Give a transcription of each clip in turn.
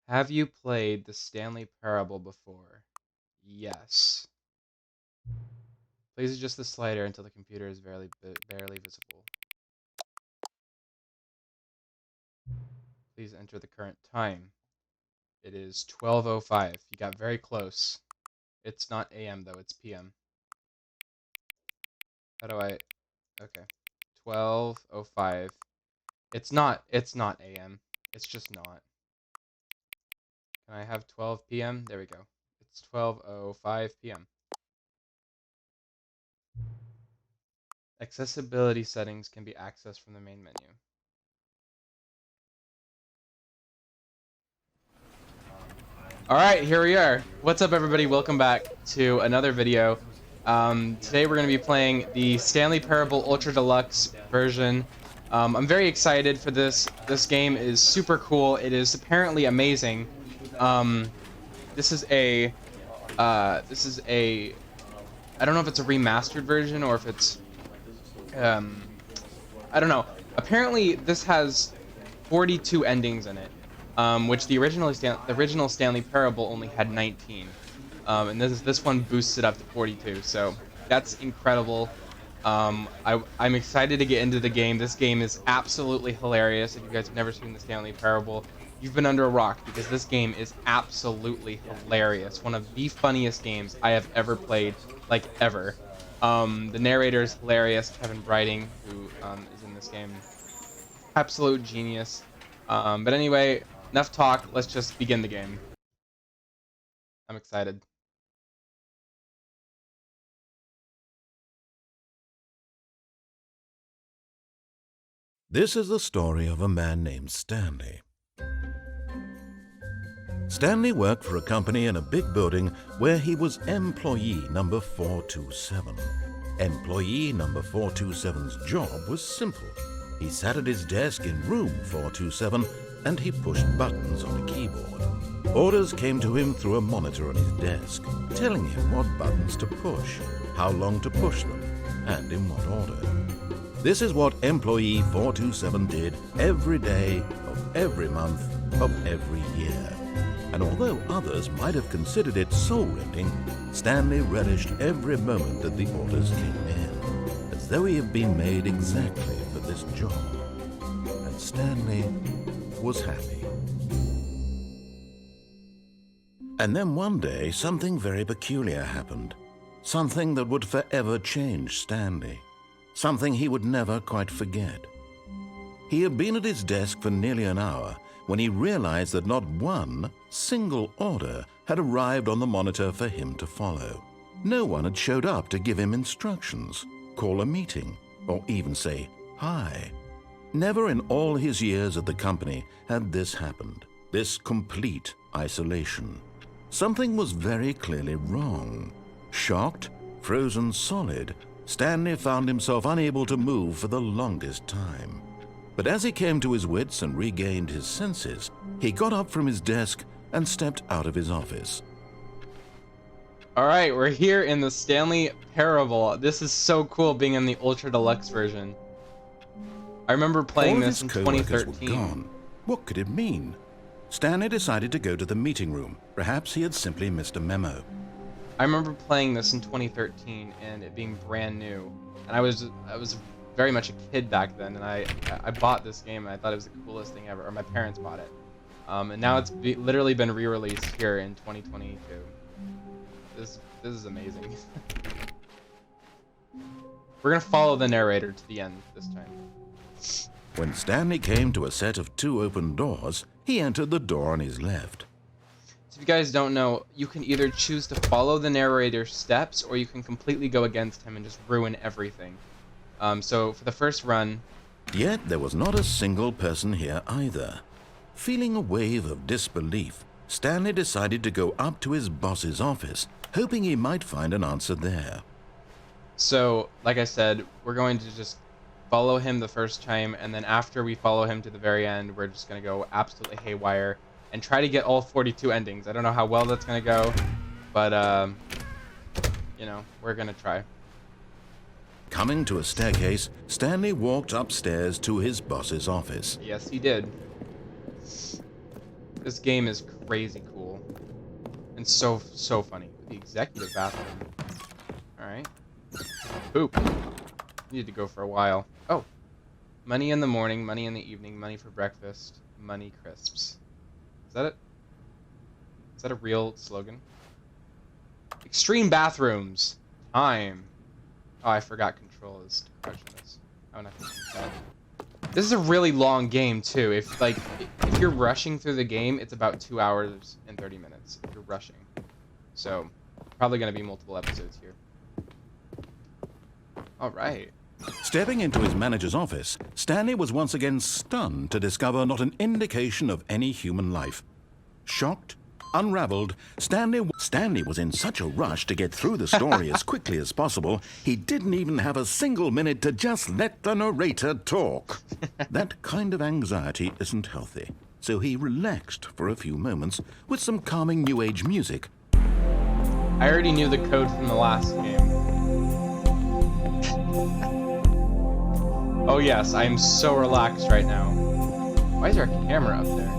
Have you played the Stanley Parable before? Yes. Please adjust the slider until the computer is barely visible. Please enter the current time. It is 12:05. You got very close. It's not AM though, it's PM. How do I... Okay. 12:05. It's not AM. It's just not. Can I have 12 PM? There we go. It's 12:05 PM. Accessibility settings can be accessed from the main menu. Alright, here we are. What's up, everybody? Welcome back to another video. Today we're going to be playing the Stanley Parable Ultra Deluxe version. I'm very excited for this. This game is super cool. It is apparently amazing. This is a... I don't know if it's a remastered version or if it's... I don't know. Apparently, this has 42 endings in it. Which the original Stanley Parable only had 19, and this one boosts it up to 42. So that's incredible. I'm excited to get into the game. This game is absolutely hilarious. If you guys have never seen the Stanley Parable, you've been under a rock because this game is absolutely hilarious. One of the funniest games I have ever played, like ever. The narrator is hilarious. Kevin Brighting, who is in this game, absolute genius. But anyway. Enough talk, let's just begin the game. I'm excited. This is the story of a man named Stanley. Stanley worked for a company in a big building where he was employee number 427. Employee number 427's job was simple. He sat at his desk in room 427 and he pushed buttons on a keyboard. Orders came to him through a monitor on his desk, telling him what buttons to push, how long to push them, and in what order. This is what employee 427 did every day of every month of every year. And although others might have considered it soul-rending, Stanley relished every moment that the orders came in, as though he had been made exactly for this job. And Stanley was happy. And then one day, something very peculiar happened. Something that would forever change Stanley. Something he would never quite forget. He had been at his desk for nearly an hour when he realized that not one single order had arrived on the monitor for him to follow. No one had showed up to give him instructions, call a meeting, or even say hi. Never in all his years at the company had this happened, this complete isolation. Something was very clearly wrong. Shocked, frozen solid, Stanley found himself unable to move for the longest time. But as he came to his wits and regained his senses, he got up from his desk and stepped out of his office. Alright, we're here in the Stanley Parable. This is so cool being in the Ultra Deluxe version. I remember playing this in 2013. Were gone. What could it mean? Stanley decided to go to the meeting room. Perhaps he had simply missed a memo. I remember playing this in 2013 and it being brand new. And I was very much a kid back then, and I bought this game and I thought it was the coolest thing ever. Or my parents bought it. And now it's literally been re-released here in 2022. This is amazing. We're gonna follow the narrator to the end this time. When Stanley came to a set of two open doors, he entered the door on his left. So if you guys don't know, you can either choose to follow the narrator's steps, or you can completely go against him and just ruin everything. So for the first run... Yet there was not a single person here either. Feeling a wave of disbelief, Stanley decided to go up to his boss's office, hoping he might find an answer there. So, like I said, we're going to just follow him the first time, and then after we follow him to the very end, we're just going to go absolutely haywire and try to get all 42 endings. I don't know how well that's going to go, but, you know, we're going to try. Coming to a staircase, Stanley walked upstairs to his boss's office. Yes, he did. This game is crazy cool. And so funny. The executive bathroom. Alright. Poop. Need to go for a while. Oh. Money in the morning, money in the evening, money for breakfast, money crisps. Is that it? Is that a real slogan? Extreme bathrooms. Time. Oh, I forgot control is to crouch on this. Oh, not gonna use that. This is a really long game too. If you're rushing through the game, it's about 2 hours and 30 minutes if you're rushing. So, probably gonna be multiple episodes here. All right. Stepping into his manager's office, Stanley was once again stunned to discover not an indication of any human life. Shocked, unraveled, Stanley was in such a rush to get through the story as quickly as possible, he didn't even have a single minute to just let the narrator talk. That kind of anxiety isn't healthy, so he relaxed for a few moments with some calming New Age music. I already knew the code from the last game. Oh yes, I am so relaxed right now. Why is there a camera up there?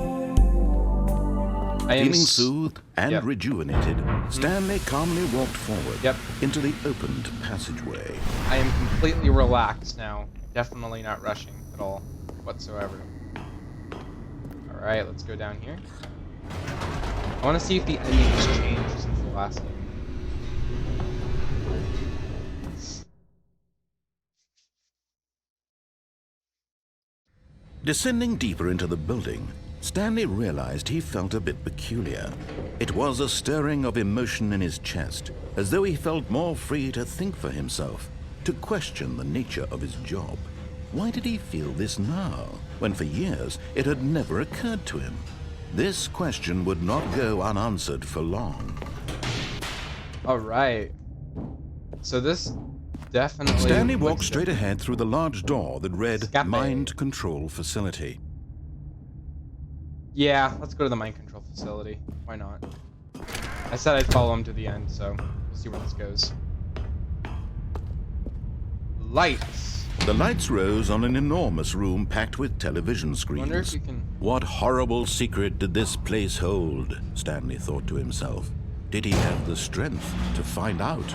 Feeling soothed and rejuvenated, Stanley calmly walked forward into the opened passageway. I am completely relaxed now. Definitely not rushing at all, whatsoever. Alright, let's go down here. I want to see if the ending has changed since the last game. Descending deeper into the building, Stanley realized he felt a bit peculiar. It was a stirring of emotion in his chest, as though he felt more free to think for himself, to question the nature of his job. Why did he feel this now, when for years it had never occurred to him? This question would not go unanswered for long. All right. So this definitely... Stanley walked straight ahead through the large door that read Mind Control Facility. Yeah, let's go to the mind control facility. Why not? I said I'd follow him to the end, so we'll see where this goes. Lights. The lights rose on an enormous room packed with television screens. Wonder if you can... What horrible secret did this place hold? Stanley thought to himself. Did he have the strength to find out?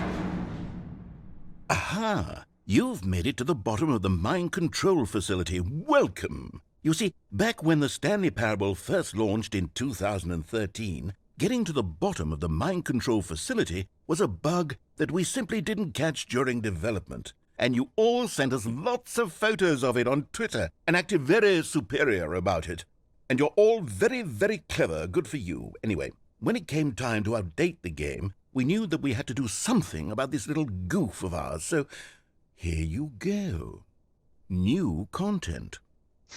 Aha! You've made it to the bottom of the mind control facility. Welcome! You see, back when the Stanley Parable first launched in 2013, getting to the bottom of the mind control facility was a bug that we simply didn't catch during development. And you all sent us lots of photos of it on Twitter and acted very superior about it. And you're all very, very clever. Good for you. Anyway, when it came time to update the game, we knew that we had to do something about this little goof of ours. So here you go. New content.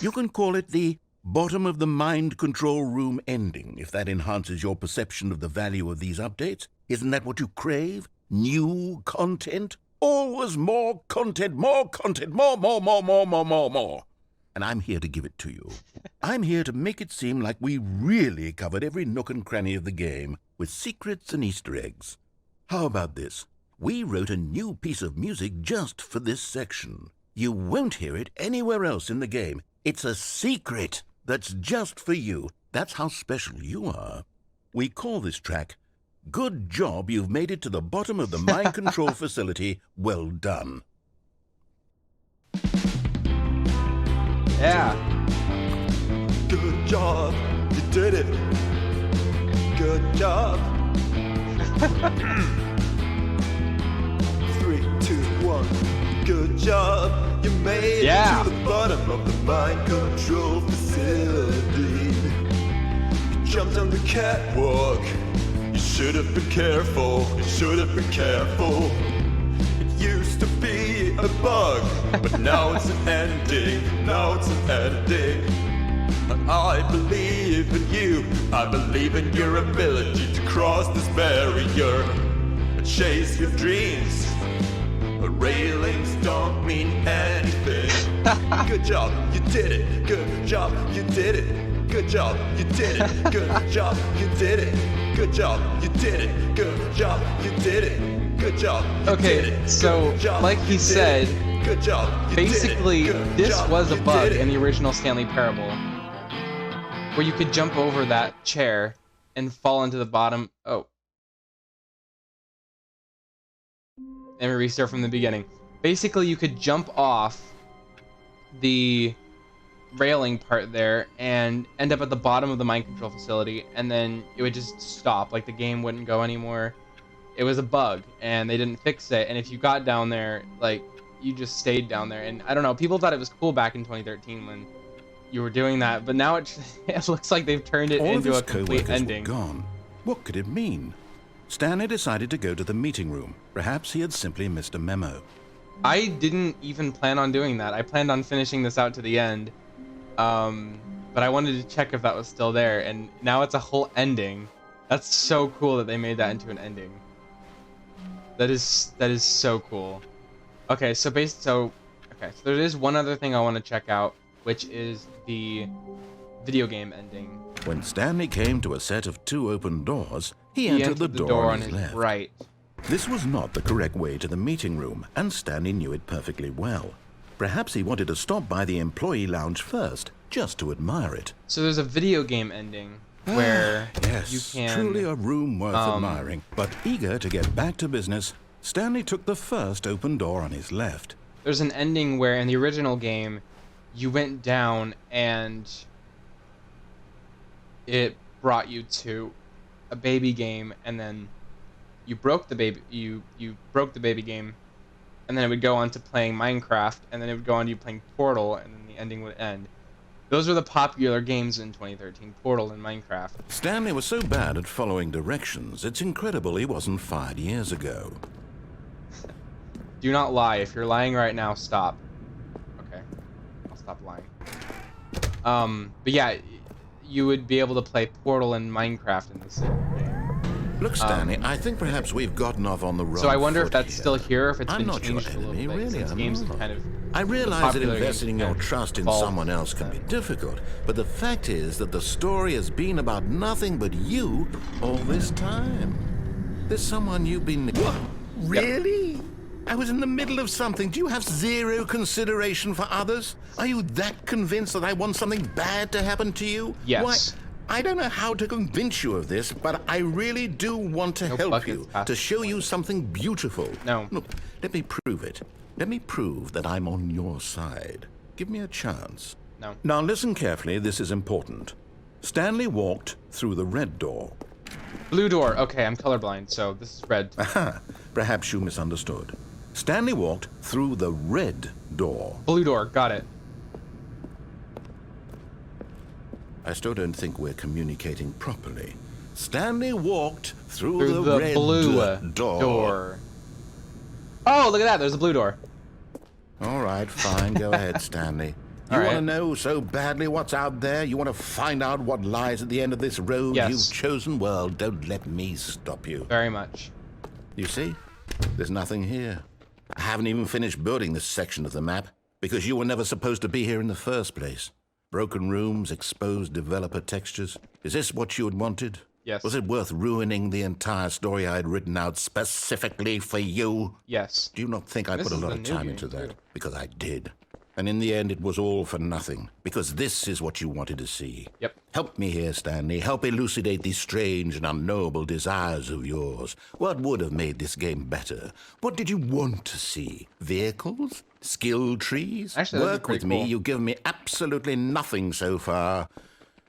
You can call it the bottom of the mind control room ending, if that enhances your perception of the value of these updates. Isn't that what you crave? New content? Always more content, more content, more. And I'm here to give it to you. I'm here to make it seem like we really covered every nook and cranny of the game with secrets and Easter eggs. How about this? We wrote a new piece of music just for this section. You won't hear it anywhere else in the game. It's a secret that's just for you. That's how special you are. We call this track, Good Job You've Made It to the Bottom of the Mind Control Facility. Well done. Yeah. Good job. You did it. Good job. 3, 2, 1. Good job. You made it to the bottom of the mind control facility. You jumped on the catwalk. You should have been careful. You should have been careful. It used to be a bug, but now it's an ending. Now it's an ending. I believe in you. I believe in your ability to cross this barrier and chase your dreams. Railings don't mean anything. Good job, you did it. Good job, you did it. Good job, you did it. Good job, you did it. Good job, you did it. Good job, you did it. Good job. Okay, so like he said, good job. Basically, this was a bug in the original Stanley Parable. where you could jump over that chair and fall into the bottom. Oh. Let me restart from the beginning. Basically, you could jump off the railing part there and end up at the bottom of the mind control facility, and then it would just stop. Like, the game wouldn't go anymore. It was a bug, and they didn't fix it. And if you got down there, like, you just stayed down there. And I don't know, people thought it was cool back in 2013 when you were doing that, but now it looks like they've turned it into a complete ending. Gone. What could it mean? Stanley decided to go to the meeting room. Perhaps he had simply missed a memo. I didn't even plan on doing that. I planned on finishing this out to the end, but I wanted to check if that was still there, and now it's a whole ending. That's so cool that they made that into an ending. That is so cool. Okay, so there is one other thing I want to check out, which is the video game ending. When Stanley came to a set of 2 open doors, he entered the door on his left. Right. This was not the correct way to the meeting room, and Stanley knew it perfectly well. Perhaps he wanted to stop by the employee lounge first, just to admire it. So there's a video game ending where yes, you can... truly a room worth admiring. But eager to get back to business, Stanley took the first open door on his left. There's an ending where in the original game, you went down and it brought you to a baby game, and then you broke the baby you broke the baby game, and then it would go on to playing Minecraft, and then it would go on to you playing Portal, and then the ending would end. Those were the popular games in 2013, Portal and Minecraft. Stanley was so bad at following directions, it's incredible he wasn't fired years ago. Do not lie. If you're lying right now, stop. Okay, I'll stop lying. But yeah, you would be able to play Portal and Minecraft in the same game. Look, Stanley, I think perhaps we've gotten off on the wrong So I wonder if foot that's here. still here, if it's I'm been not your changed a little enemy, bit, really, since I'm games not. have kind of... I realize that popular investing games your kind of trust in evolved. someone else can be difficult, but the fact is that the story has been about nothing but you all this time. There's someone you've been... What? Really? I was in the middle of something. Do you have zero consideration for others? Are you that convinced that I want something bad to happen to you? Yes. Why, I don't know how to convince you of this, but I really do want to help you, to show you something beautiful. No. Look, let me prove it. Let me prove that I'm on your side. Give me a chance. No. Now listen carefully, this is important. Stanley walked through the red door. Blue door. Okay, I'm colorblind, so this is red. Aha, perhaps you misunderstood. Stanley walked through the red door. Blue door. Got it. I still don't think we're communicating properly. Stanley walked through the red blue door. Oh, look at that. There's a blue door. All right, fine. Go ahead, Stanley. You want to know so badly what's out there? You want to find out what lies at the end of this road you've chosen? Well, don't let me stop you. Very much. You see? There's nothing here. I haven't even finished building this section of the map because you were never supposed to be here in the first place. Broken rooms, exposed developer textures. Is this what you had wanted? Yes. Was it worth ruining the entire story I had written out specifically for you? Yes. Do you not think I put a lot of time into that? Because I did. And in the end, it was all for nothing. Because this is what you wanted to see. Yep. Help me here, Stanley. Help elucidate these strange and unknowable desires of yours. What would have made this game better? What did you want to see? Vehicles? Skill trees? Actually, work with me. cool. You've given me absolutely nothing so far.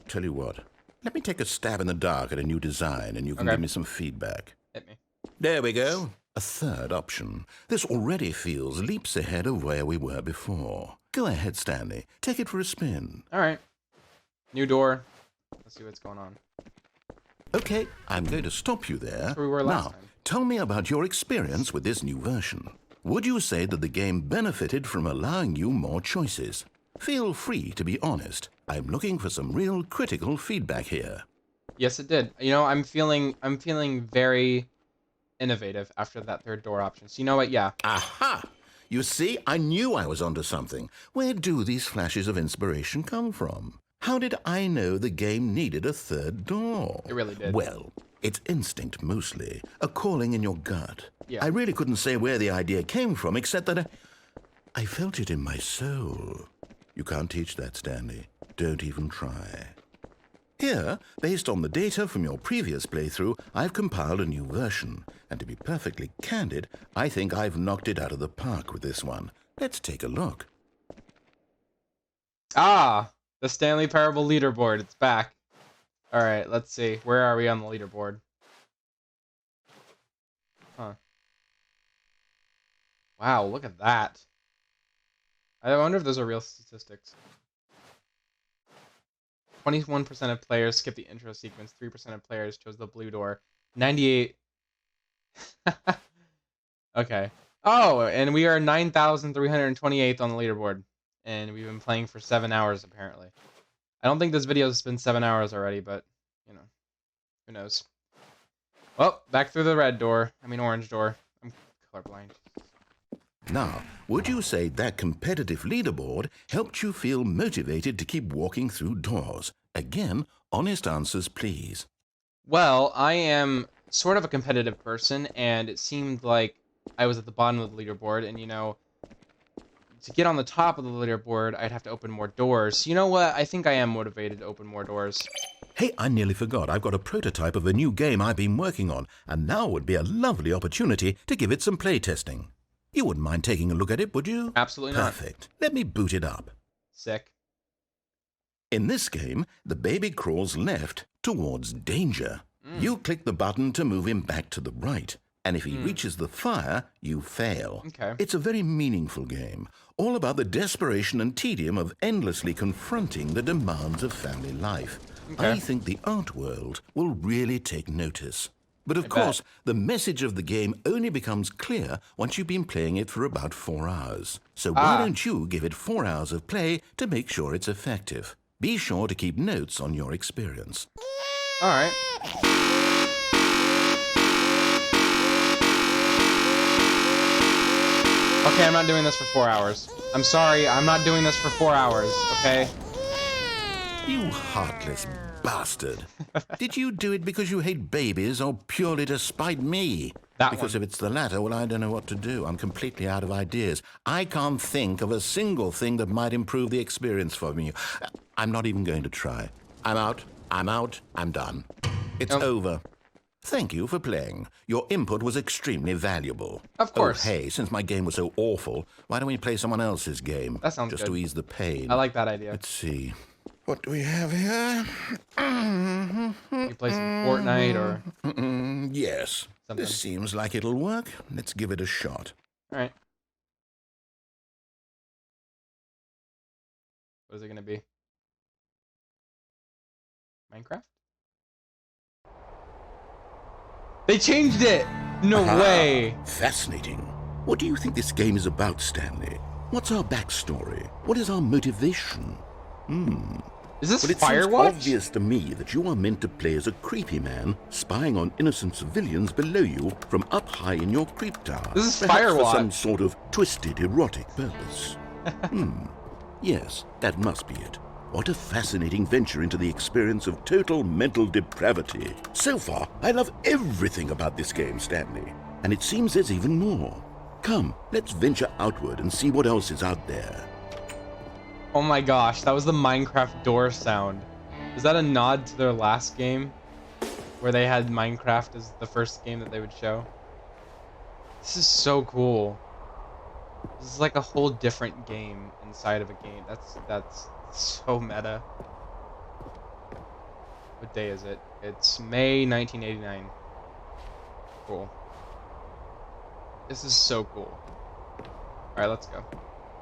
Tell you what. Let me take a stab in the dark at a new design, and you can give me some feedback. Hit me. There we go. A third option. This already feels leaps ahead of where we were before. Go ahead, Stanley. Take it for a spin. All right. New door. Let's see what's going on. Okay, I'm going to stop you there. That's where we were last now, time. tell me about your experience with this new version. Would you say that the game benefited from allowing you more choices? Feel free to be honest. I'm looking for some real critical feedback here. Yes, it did. You know, I'm feeling very innovative after that third door option. So you know what? Yeah. Aha! You see, I knew I was onto something. Where do these flashes of inspiration come from? How did I know the game needed a third door? It really did. Well, it's instinct mostly, a calling in your gut. Yeah. I really couldn't say where the idea came from, except that I felt it in my soul. You can't teach that, Stanley. Don't even try. Here, based on the data from your previous playthrough, I've compiled a new version. And to be perfectly candid, I think I've knocked it out of the park with this one. Let's take a look. Ah, the Stanley Parable leaderboard. It's back. All right, let's see. Where are we on the leaderboard? Huh. Wow, look at that. I wonder if those are real statistics. 21% of players skipped the intro sequence. 3% of players chose the blue door. 98. Okay. Oh, and we are 9,328th on the leaderboard. And we've been playing for 7 hours, apparently. I don't think this video has been 7 hours already, but, you know, who knows. Well, back through the red door. I mean, orange door. I'm colorblind. Now, would you say that competitive leaderboard helped you feel motivated to keep walking through doors? Again, honest answers, please. Well, I am sort of a competitive person, and it seemed like I was at the bottom of the leaderboard, and, you know, to get on the top of the leaderboard, I'd have to open more doors. You know what? I think I am motivated to open more doors. Hey, I nearly forgot. I've got a prototype of a new game I've been working on, and now would be a lovely opportunity to give it some play testing. You wouldn't mind taking a look at it, would you? Absolutely not. Perfect. Let me boot it up. Sick. In this game, the baby crawls left towards danger. You click the button to move him back to the right. And if he reaches the fire, you fail. Okay. It's a very meaningful game, all about the desperation and tedium of endlessly confronting the demands of family life. Okay. I think the art world will really take notice. But of I course, bet. the message of the game only becomes clear once you've been playing it for about 4 hours. So why don't you give it 4 hours of play to make sure it's effective? Be sure to keep notes on your experience. All right. Okay, I'm not doing this for 4 hours. I'm sorry, I'm not doing this for 4 hours, okay? You heartless bastard. Did you do it because you hate babies or purely to spite me? Because if it's the latter, well, I don't know what to do. I'm completely out of ideas. I can't think of a single thing that might improve the experience for me. I'm not even going to try. I'm out. I'm done. It's over. Thank you for playing. Your input was extremely valuable. Of course. Oh, hey, since my game was so awful, why don't we play someone else's game? That sounds just good. to ease the pain. I like that idea. Let's see. What do we have here? You play some Fortnite or Yes. something. This seems like it'll work. Let's give it a shot. All right. What is it going to be? Minecraft? They changed it! No way! Fascinating. What do you think this game is about, Stanley? What's our backstory? What is our motivation? Is this Well, it seems Firewatch? obvious to me that you are meant to play as a creepy man spying on innocent civilians below you from up high in your creep tower. This is Perhaps for Firewatch. some sort of twisted erotic purpose. Yes, that must be it. What a fascinating venture into the experience of total mental depravity. So far, I love everything about this game, Stanley. And it seems there's even more. Come, let's venture outward and see what else is out there. Oh my gosh, that was the Minecraft door sound. Is that a nod to their last game? Where they had Minecraft as the first game that they would show? This is so cool. This is like a whole different game inside of a game. That's so meta. What day is it? It's May 1989. Cool. This is so cool. Alright, let's go.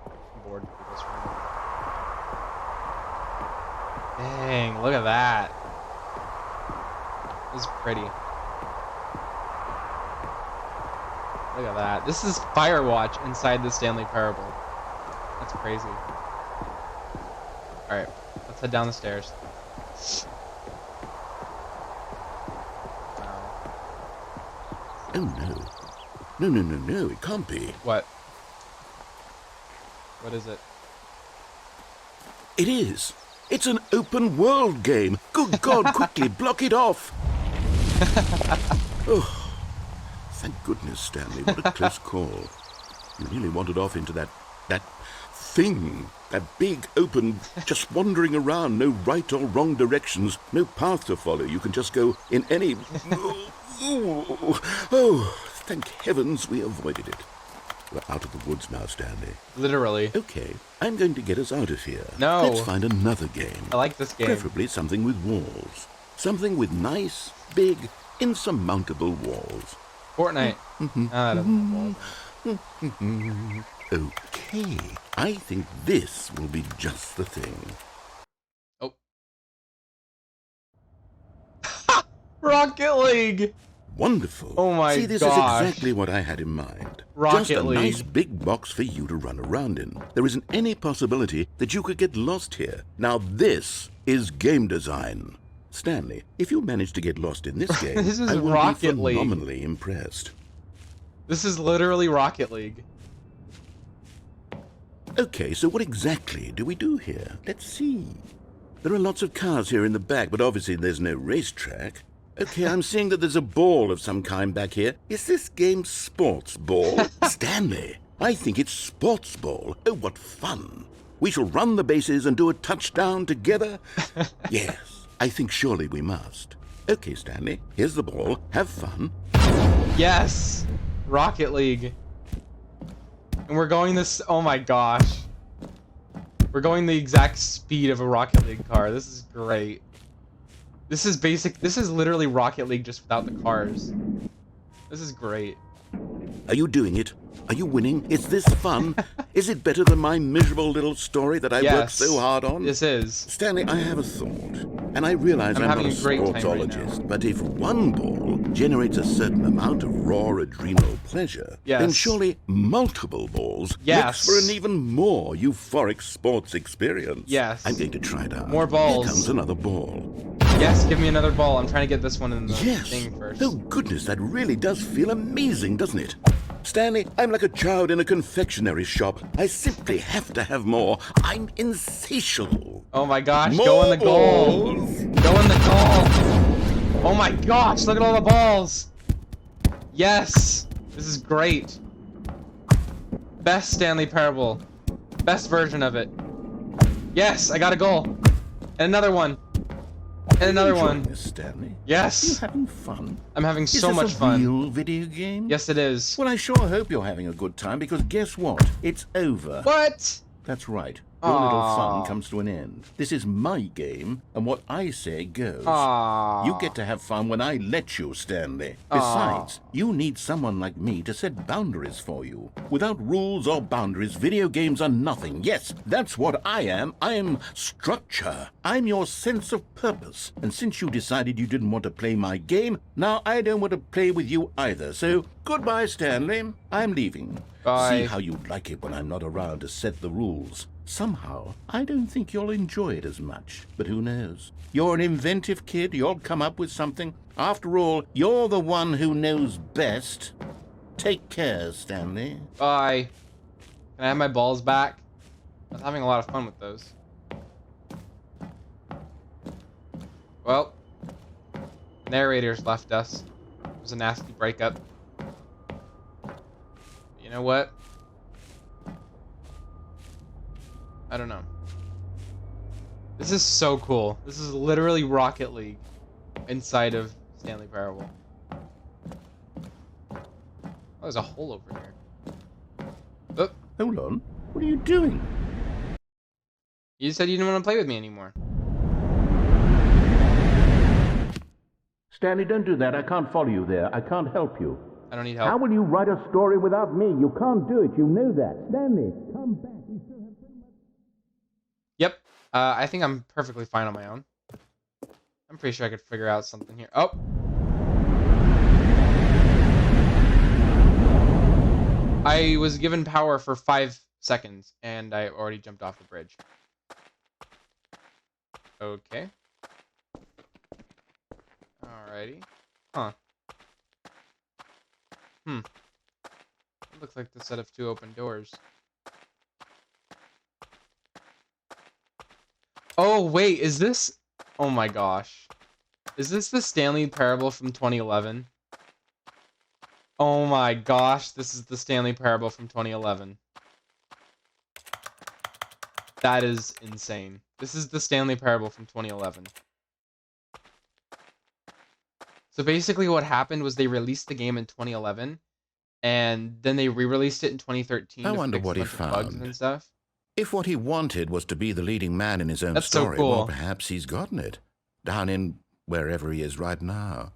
I'm bored with this right now. Dang, look at that. This is pretty. Look at that. This is Firewatch inside the Stanley Parable. That's crazy. Alright, let's head down the stairs. Wow. Oh, no. No, it can't be. What? What is it? It is. It's an open world game. Good God, quickly block it off. Oh, thank goodness, Stanley. What a close call. You nearly wandered off into that thing. That big, open, just wandering around, no right or wrong directions, no path to follow. You can just go in any... Oh, thank heavens we avoided it. We're out of the woods now, Stanley. Literally. Okay, I'm going to get us out of here. No. Let's find another game. I like this game. Preferably something with walls. Something with nice, big, insurmountable walls. Fortnite. That doesn't have walls. Okay, I think this will be just the thing. Oh. Rocket League! Wonderful. Oh my See, this gosh. is exactly what I had in mind. Rocket Just a League. nice big box for you to run around in. There isn't any possibility that you could get lost here. Now this is game design. Stanley, if you manage to get lost in this game, This is I will Rocket be League. phenomenally impressed. This is literally Rocket League. Okay, so what exactly do we do here? Let's see. There are lots of cars here in the back, but obviously there's no racetrack. Okay, I'm seeing that there's a ball of some kind back here. Is this game sports ball? Stanley, I think it's sports ball. Oh, what fun. We shall run the bases and do a touchdown together? Yes, I think surely we must. Okay, Stanley, here's the ball. Have fun. Yes! Rocket League. And we're going this... Oh my gosh. We're going the exact speed of a Rocket League car. This is great. This is basic... This is literally Rocket League just without the cars. This is great. Are you doing it? Are you winning? Is this fun? Is it better than my miserable little story that I worked so hard on? This is. Stanley, I have a thought. And I realize I'm not having a a great time right sportsologist, now. but if one ball generates a certain amount of raw adrenal pleasure, then Yes. surely multiple balls Yes. makes for an even more euphoric sports experience. Yes. I'm going to try it out. More balls. Here comes another ball. Yes, give me another ball. I'm trying to get this one in the Yes. thing first. Oh, goodness, that really does feel amazing, doesn't it? Stanley, I'm like a child in a confectionery shop. I simply have to have more. I'm insatiable. Oh my gosh, More go in the goal. balls. Go in the goal. Oh my gosh, look at all the balls. Yes, this is great. Best Stanley Parable. Best version of it. Yes, I got a goal. And another one. And another Enjoying one. this, Stanley? Are you Yes, having fun? I'm having Is so this much a fun. real video game? Yes, it is. Well, I sure hope you're having a good time, because guess what? It's over. What? That's right. Your little Aw. fun comes to an end. This is my game, and what I say goes. Aww. You get to have fun when I let you, Stanley. Besides, you need someone like me to set boundaries for you. Without rules or boundaries, video games are nothing. Yes, that's what I am. I'm structure. I'm your sense of purpose. And since you decided you didn't want to play my game, now I don't want to play with you either. So, goodbye, Stanley. I'm leaving. Bye. See how you'd like it when I'm not around to set the rules. Somehow, I don't think you'll enjoy it as much. But who knows? You're an inventive kid. You'll come up with something. After all, you're the one who knows best. Take care, Stanley. Bye. Can I have my balls back? I was having a lot of fun with those. Well, narrators left us. It was a nasty breakup. You know what? I don't know. This is so cool. This is literally Rocket League inside of Stanley Parable. Oh, there's a hole over here. Oh, Hold on. What are you doing? you said you didn't want to play with me anymore. Stanley, don't do that. I can't follow you there. I can't help you. I don't need How help. will you write a story without me? You can't do it. You know that. Stanley, come back. We still have so much. Yep. I think I'm perfectly fine on my own. I'm pretty sure I could figure out something here. Oh. I was given power for 5 seconds, and I already jumped off the bridge. Okay. Alrighty. Huh. It looks like the set of 2 open doors. Oh, wait, is this... Oh my gosh. Is this the Stanley Parable from 2011? Oh my gosh, this is the Stanley Parable from 2011. That is insane. This is the Stanley Parable from 2011. So basically what happened was they released the game in 2011, and then they re-released it in 2013 I to wonder fix what a he bunch of bugs found. and stuff. If what he wanted was to be the leading man in his own That's so story, cool. well, perhaps he's gotten it. Down in wherever he is right now.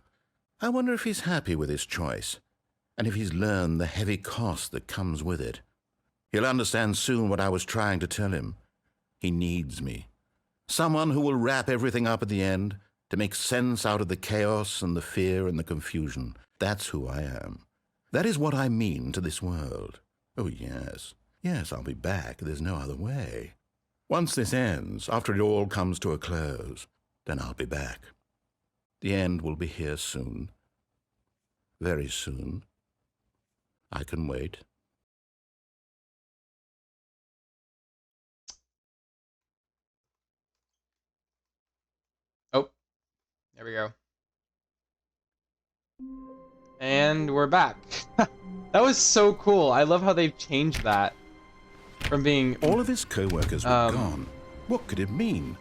I wonder if he's happy with his choice, and if he's learned the heavy cost that comes with it. He'll understand soon what I was trying to tell him. He needs me. Someone who will wrap everything up at the end, to make sense out of the chaos and the fear and the confusion. That's who I am. That is what I mean to this world. Oh, yes. Yes, I'll be back. There's no other way. Once this ends, after it all comes to a close, then I'll be back. The end will be here soon. Very soon. I can wait. Oh, there we go. And we're back. That was so cool. I love how they've changed that from being... All of his co-workers were gone. What could it mean?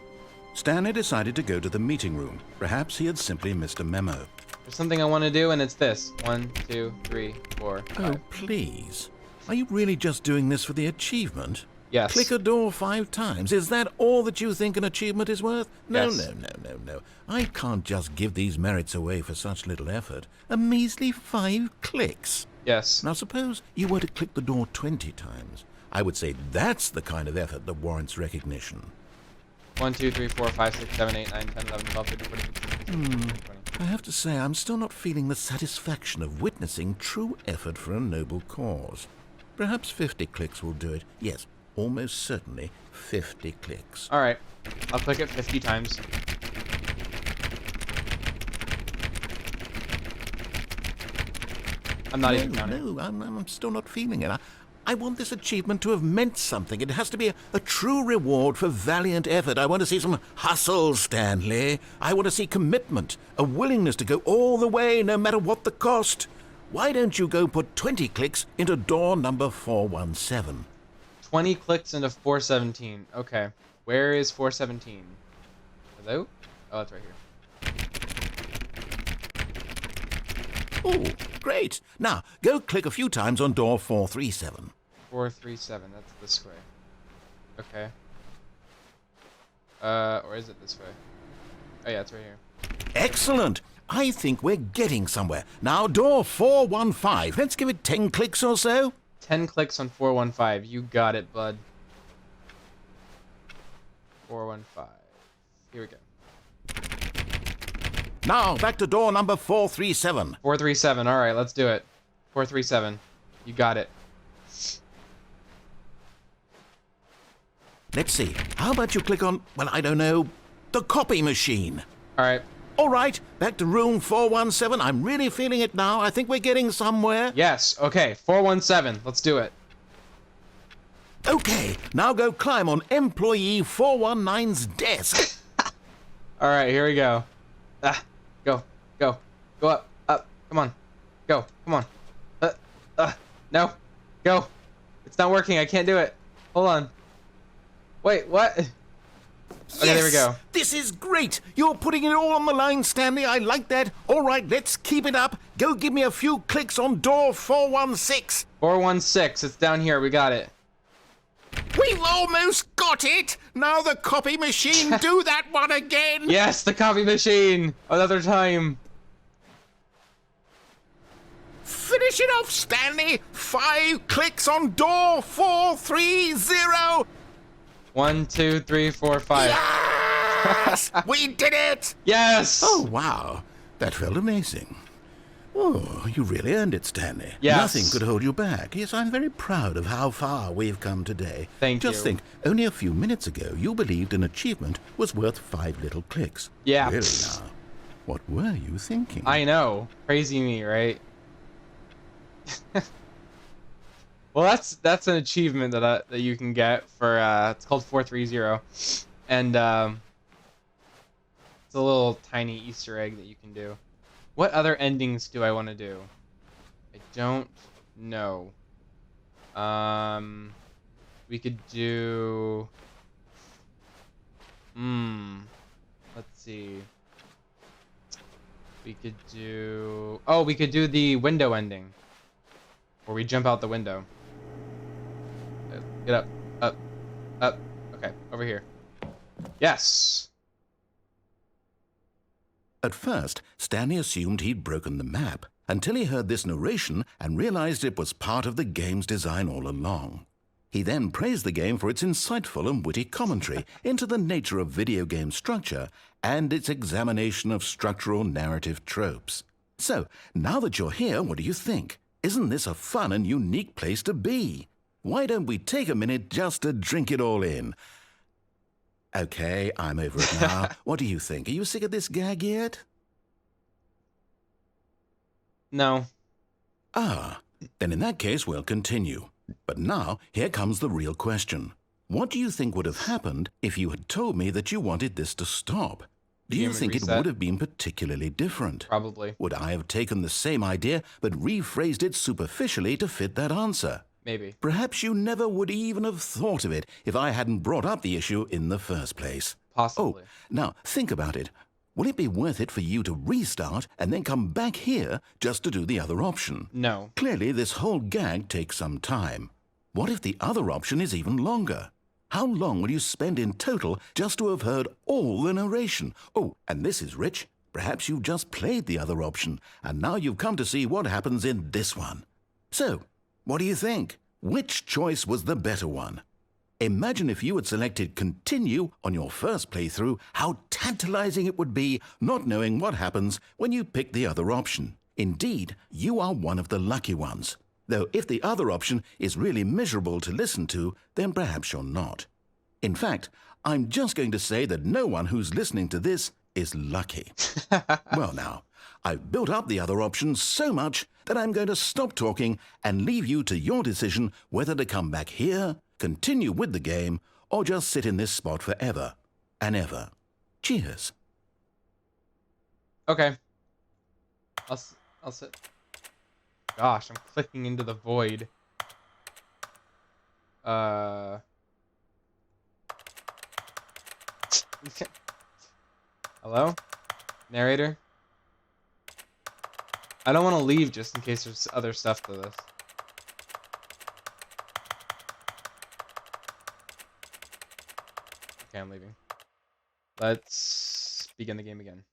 Stanley decided to go to the meeting room. Perhaps he had simply missed a memo. There's something I want to do, and it's this. 1, 2, 3, 4, 5. Oh, please. Are you really just doing this for the achievement? Yes. Click a door 5 times. Is that all that you think an achievement is worth? No, Yes. no. I can't just give these merits away for such little effort. A measly 5 clicks. Yes. Now suppose you were to click the door 20 times. I would say that's the kind of effort that warrants recognition. 1, 2, 3, 4, 5, 6, 7, 8, 9, 10, 11, 12, 13, 14, 15, 16, 17, 18, 20. I have to say I'm still not feeling the satisfaction of witnessing true effort for a noble cause. Perhaps 50 clicks will do it. Yes, almost certainly 50 clicks. All right. I'll click it 50 times. I'm not even counting. No, I'm still not feeling it. I want this achievement to have meant something. It has to be a true reward for valiant effort. I want to see some hustle, Stanley. I want to see commitment, a willingness to go all the way, no matter what the cost. Why don't you go put 20 clicks into door number 417? 20 clicks into 417. Okay. Where is 417? Hello? Oh, that's right here. Oh, great. Now, go click a few times on door 437. 437. That's this way. Okay. Or is it this way? Oh yeah, it's right here. Excellent. I think we're getting somewhere. Now, door 415. Let's give it 10 clicks or so. 10 clicks on 415. You got it, bud. 415. Here we go. Now, back to door number 437. 437. All right, let's do it. 437. You got it. Let's see. How about you click on, well, I don't know, the copy machine? All right. All right, back to room 417. I'm really feeling it now. I think we're getting somewhere. Yes. Okay. 417. Let's do it. Okay, now go climb on employee 419's desk. All right. Here we go. Go. Go. Go up. Up. Come on. Go. Come on. No. Go. It's not working. I can't do it. Hold on. Wait. What? Okay, there we go. This is great. You're putting it all on the line, Stanley. I like that. All right, let's keep it up. Go give me a few clicks on door 416. 416. It's down here. We got it. We've almost got it. Now the copy machine. Do that one again. Yes, the copy machine. Another time. Finish it off, Stanley. 5 clicks on door 430. 1, 2, 3, 4, 5. Yes! We did it! Yes. Oh, wow. That felt amazing. Oh, you really earned it, Stanley. Yes. Nothing could hold you back. Yes, I'm very proud of how far we've come today. Thank you. Just think, only a few minutes ago, you believed an achievement was worth 5 little clicks. Yeah. Really now. What were you thinking? I know. Crazy me, right? Well, that's an achievement that you can get for it's called 430, and it's a little tiny Easter egg that you can do. What other endings do I want to do? I don't know. We could do Let's see. We could do... Oh, we could do the window ending. Where we jump out the window. Get up. Up. Up. Okay, over here. Yes! At first, Stanley assumed he'd broken the map, until he heard this narration and realized it was part of the game's design all along. He then praised the game for its insightful and witty commentary into the nature of video game structure and its examination of structural narrative tropes. So, now that you're here, what do you think? Isn't this a fun and unique place to be? Why don't we take a minute just to drink it all in? Okay, I'm over it now. What do you think? Are you sick of this gag yet? No. Ah, then in that case, we'll continue. But now, here comes the real question. What do you think would have happened if you had told me that you wanted this to stop? Do you think it would have been particularly different? Probably. Would I have taken the same idea but rephrased it superficially to fit that answer? Maybe. Perhaps you never would even have thought of it if I hadn't brought up the issue in the first place. Possibly. Oh, now think about it. Will it be worth it for you to restart and then come back here just to do the other option? No. Clearly, this whole gag takes some time. What if the other option is even longer? How long will you spend in total just to have heard all the narration? Oh, and this is rich. Perhaps you've just played the other option, and now you've come to see what happens in this one. So, what do you think? Which choice was the better one? Imagine if you had selected Continue on your first playthrough, how tantalizing it would be not knowing what happens when you pick the other option. Indeed, you are one of the lucky ones. Though if the other option is really miserable to listen to, then perhaps you're not. In fact, I'm just going to say that no one who's listening to this is lucky. Well now, I've built up the other option so much that I'm going to stop talking and leave you to your decision whether to come back here, continue with the game, or just sit in this spot forever and ever. Cheers. Okay. I'll sit. Gosh, I'm clicking into the void. Hello? Narrator? I don't want to leave just in case there's other stuff to this. Okay, I'm leaving. Let's begin the game again.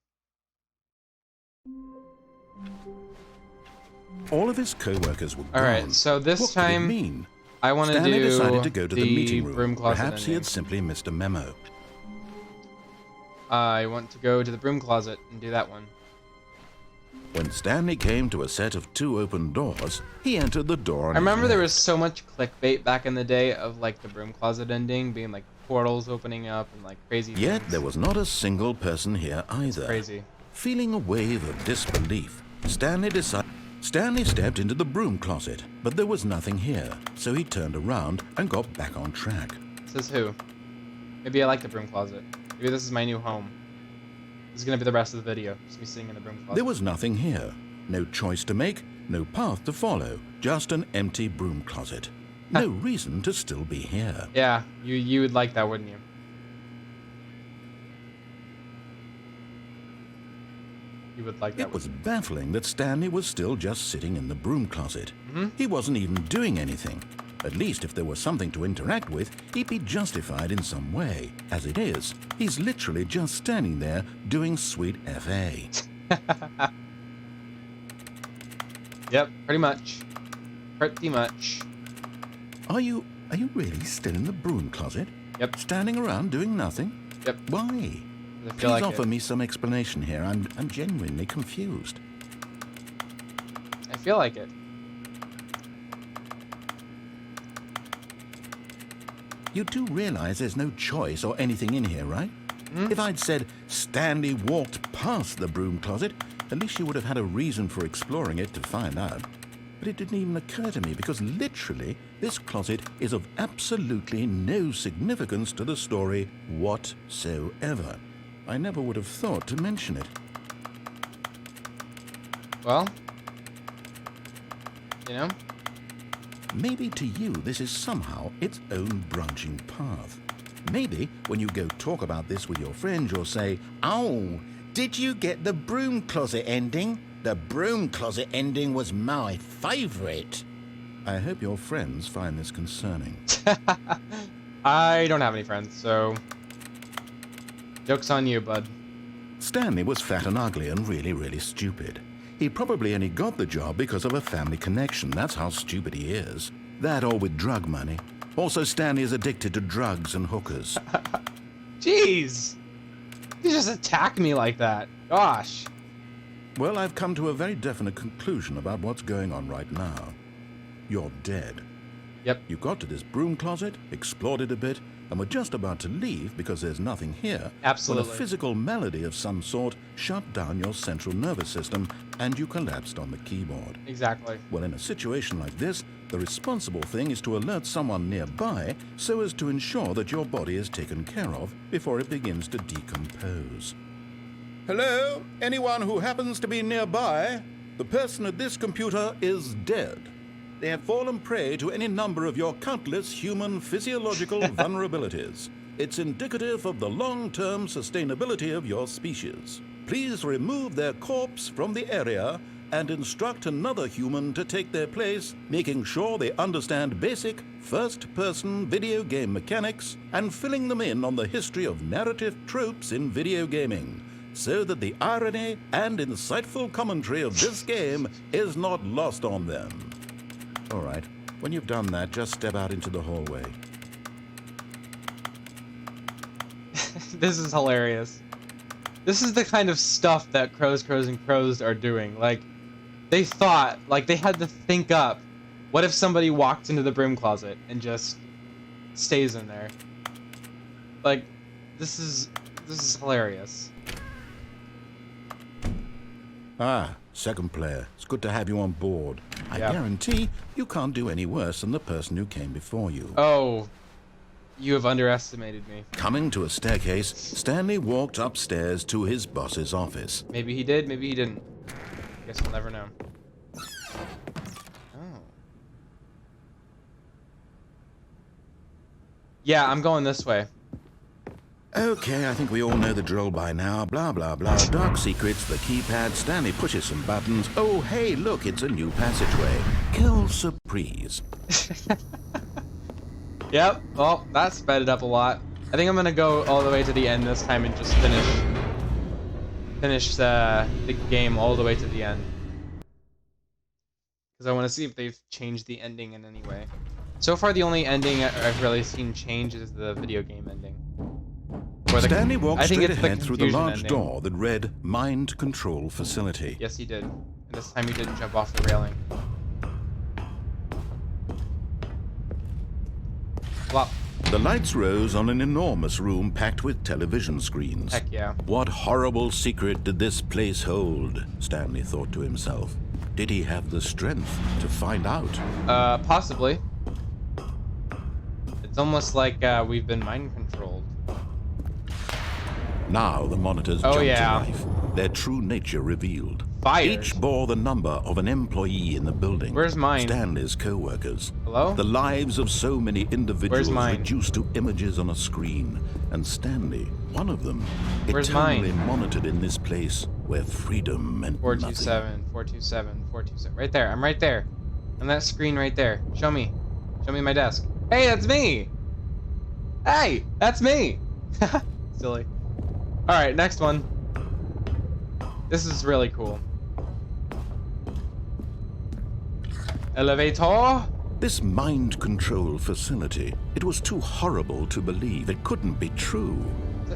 All of his co-workers were gone. All right, so this what time could it mean? I want to Stanley do decided to go to the meeting room. broom closet Perhaps he ending. had simply missed a memo. I want to go to the broom closet and do that one. When Stanley came to a set of 2 open doors, he entered the door on I remember his there left. was so much clickbait back in the day of like the broom closet ending being like portals opening up and like crazy Yet things. there was not a single person here either. Crazy. Feeling a wave of disbelief, Stanley stepped into the broom closet, but there was nothing here, so he turned around and got back on track. Says who? Maybe I like the broom closet. Maybe this is my new home. This is gonna be the rest of the video. Just me sitting in the broom closet. There was nothing here. No choice to make, no path to follow, just an empty broom closet. No reason to still be here. Yeah, you would like that, wouldn't you? You would like that. It was baffling that Stanley was still just sitting in the broom closet. Mm-hmm. He wasn't even doing anything. At least if there was something to interact with, he'd be justified in some way. As it is, he's literally just standing there doing sweet FA. Yep, pretty much. Pretty much. Are you really still in the broom closet? Yep. Standing around doing nothing? Yep. Why? I feel Please like offer it. me some explanation here. I'm genuinely confused. I feel like it. You do realize there's no choice or anything in here, right? Hmm? If I'd said Stanley walked past the broom closet, at least you would have had a reason for exploring it to find out. But it didn't even occur to me because literally this closet is of absolutely no significance to the story whatsoever. I never would have thought to mention it. Well, you know, Maybe to you this is somehow its own branching path. Maybe when you go talk about this with your friend, you'll say, "Oh, did you get the broom closet ending? The broom closet ending was my favorite." I hope your friends find this concerning. I don't have any friends, so joke's on you, bud. Stanley was fat and ugly and really, really stupid. He probably only got the job because of a family connection. That's how stupid he is. That or with drug money. Also, Stanley is addicted to drugs and hookers. Jeez! You just attack me like that. Gosh. Well, I've come to a very definite conclusion about what's going on right now. You're dead. Yep. You got to this broom closet, explored it a bit, and were just about to leave because there's nothing here. Absolutely. When a physical malady of some sort shut down your central nervous system and you collapsed on the keyboard. Exactly. Well, in a situation like this, the responsible thing is to alert someone nearby so as to ensure that your body is taken care of before it begins to decompose. Hello? Anyone who happens to be nearby? The person at this computer is dead. They have fallen prey to any number of your countless human physiological vulnerabilities. It's indicative of the long-term sustainability of your species. Please remove their corpse from the area and instruct another human to take their place, making sure they understand basic first-person video game mechanics and filling them in on the history of narrative tropes in video gaming, so that the irony and insightful commentary of this game is not lost on them. All right, when you've done that, just step out into the hallway. This is hilarious. This is the kind of stuff that crows are doing. Like, they thought, like, they had to think up, what if somebody walked into the broom closet and just stays in there? Like, this is hilarious. Ah, second player. It's good to have you on board. I guarantee you can't do any worse than the person who came before you. Oh, you have underestimated me. Coming to a staircase, Stanley walked upstairs to his boss's office. Maybe he did, maybe he didn't. Guess we'll never know. Oh. Yeah, I'm going this way. Okay, I think we all know the drill by now. Blah, blah, blah. Dark secrets, the keypad. Stanley pushes some buttons. Oh, hey, look, it's a new passageway. Kill surprise. Yep, well, that sped it up a lot. I think I'm gonna go all the way to the end this time and just finish the game all the way to the end. Because I want to see if they've changed the ending in any way. So far, the only ending I've really seen change is the video game ending. Stanley walked straight ahead through the large ending. door that read Mind Control Facility. Yes, he did. And this time he didn't jump off the railing. Well, the lights rose on an enormous room packed with television screens. Heck yeah. What horrible secret did this place hold? Stanley thought to himself. Did he have the strength to find out? Possibly. It's almost like we've been mind controlled. Now the monitors jumped to yeah. life, their true nature revealed. Fires. Each bore the number of an employee in the building. Where's mine? Stanley's co-workers. Hello? The lives of so many individuals Where's mine? reduced to images on a screen. And Stanley, one of them, Where's eternally mine? monitored in this place where freedom meant 427, 427, 427. Right there. I'm right there. On that screen right there. Show me. Show me my desk. Hey, that's me! Hey, that's me! Silly. Alright, next one. This is really cool. Elevator? This mind control facility, it was too horrible to believe. It couldn't be true.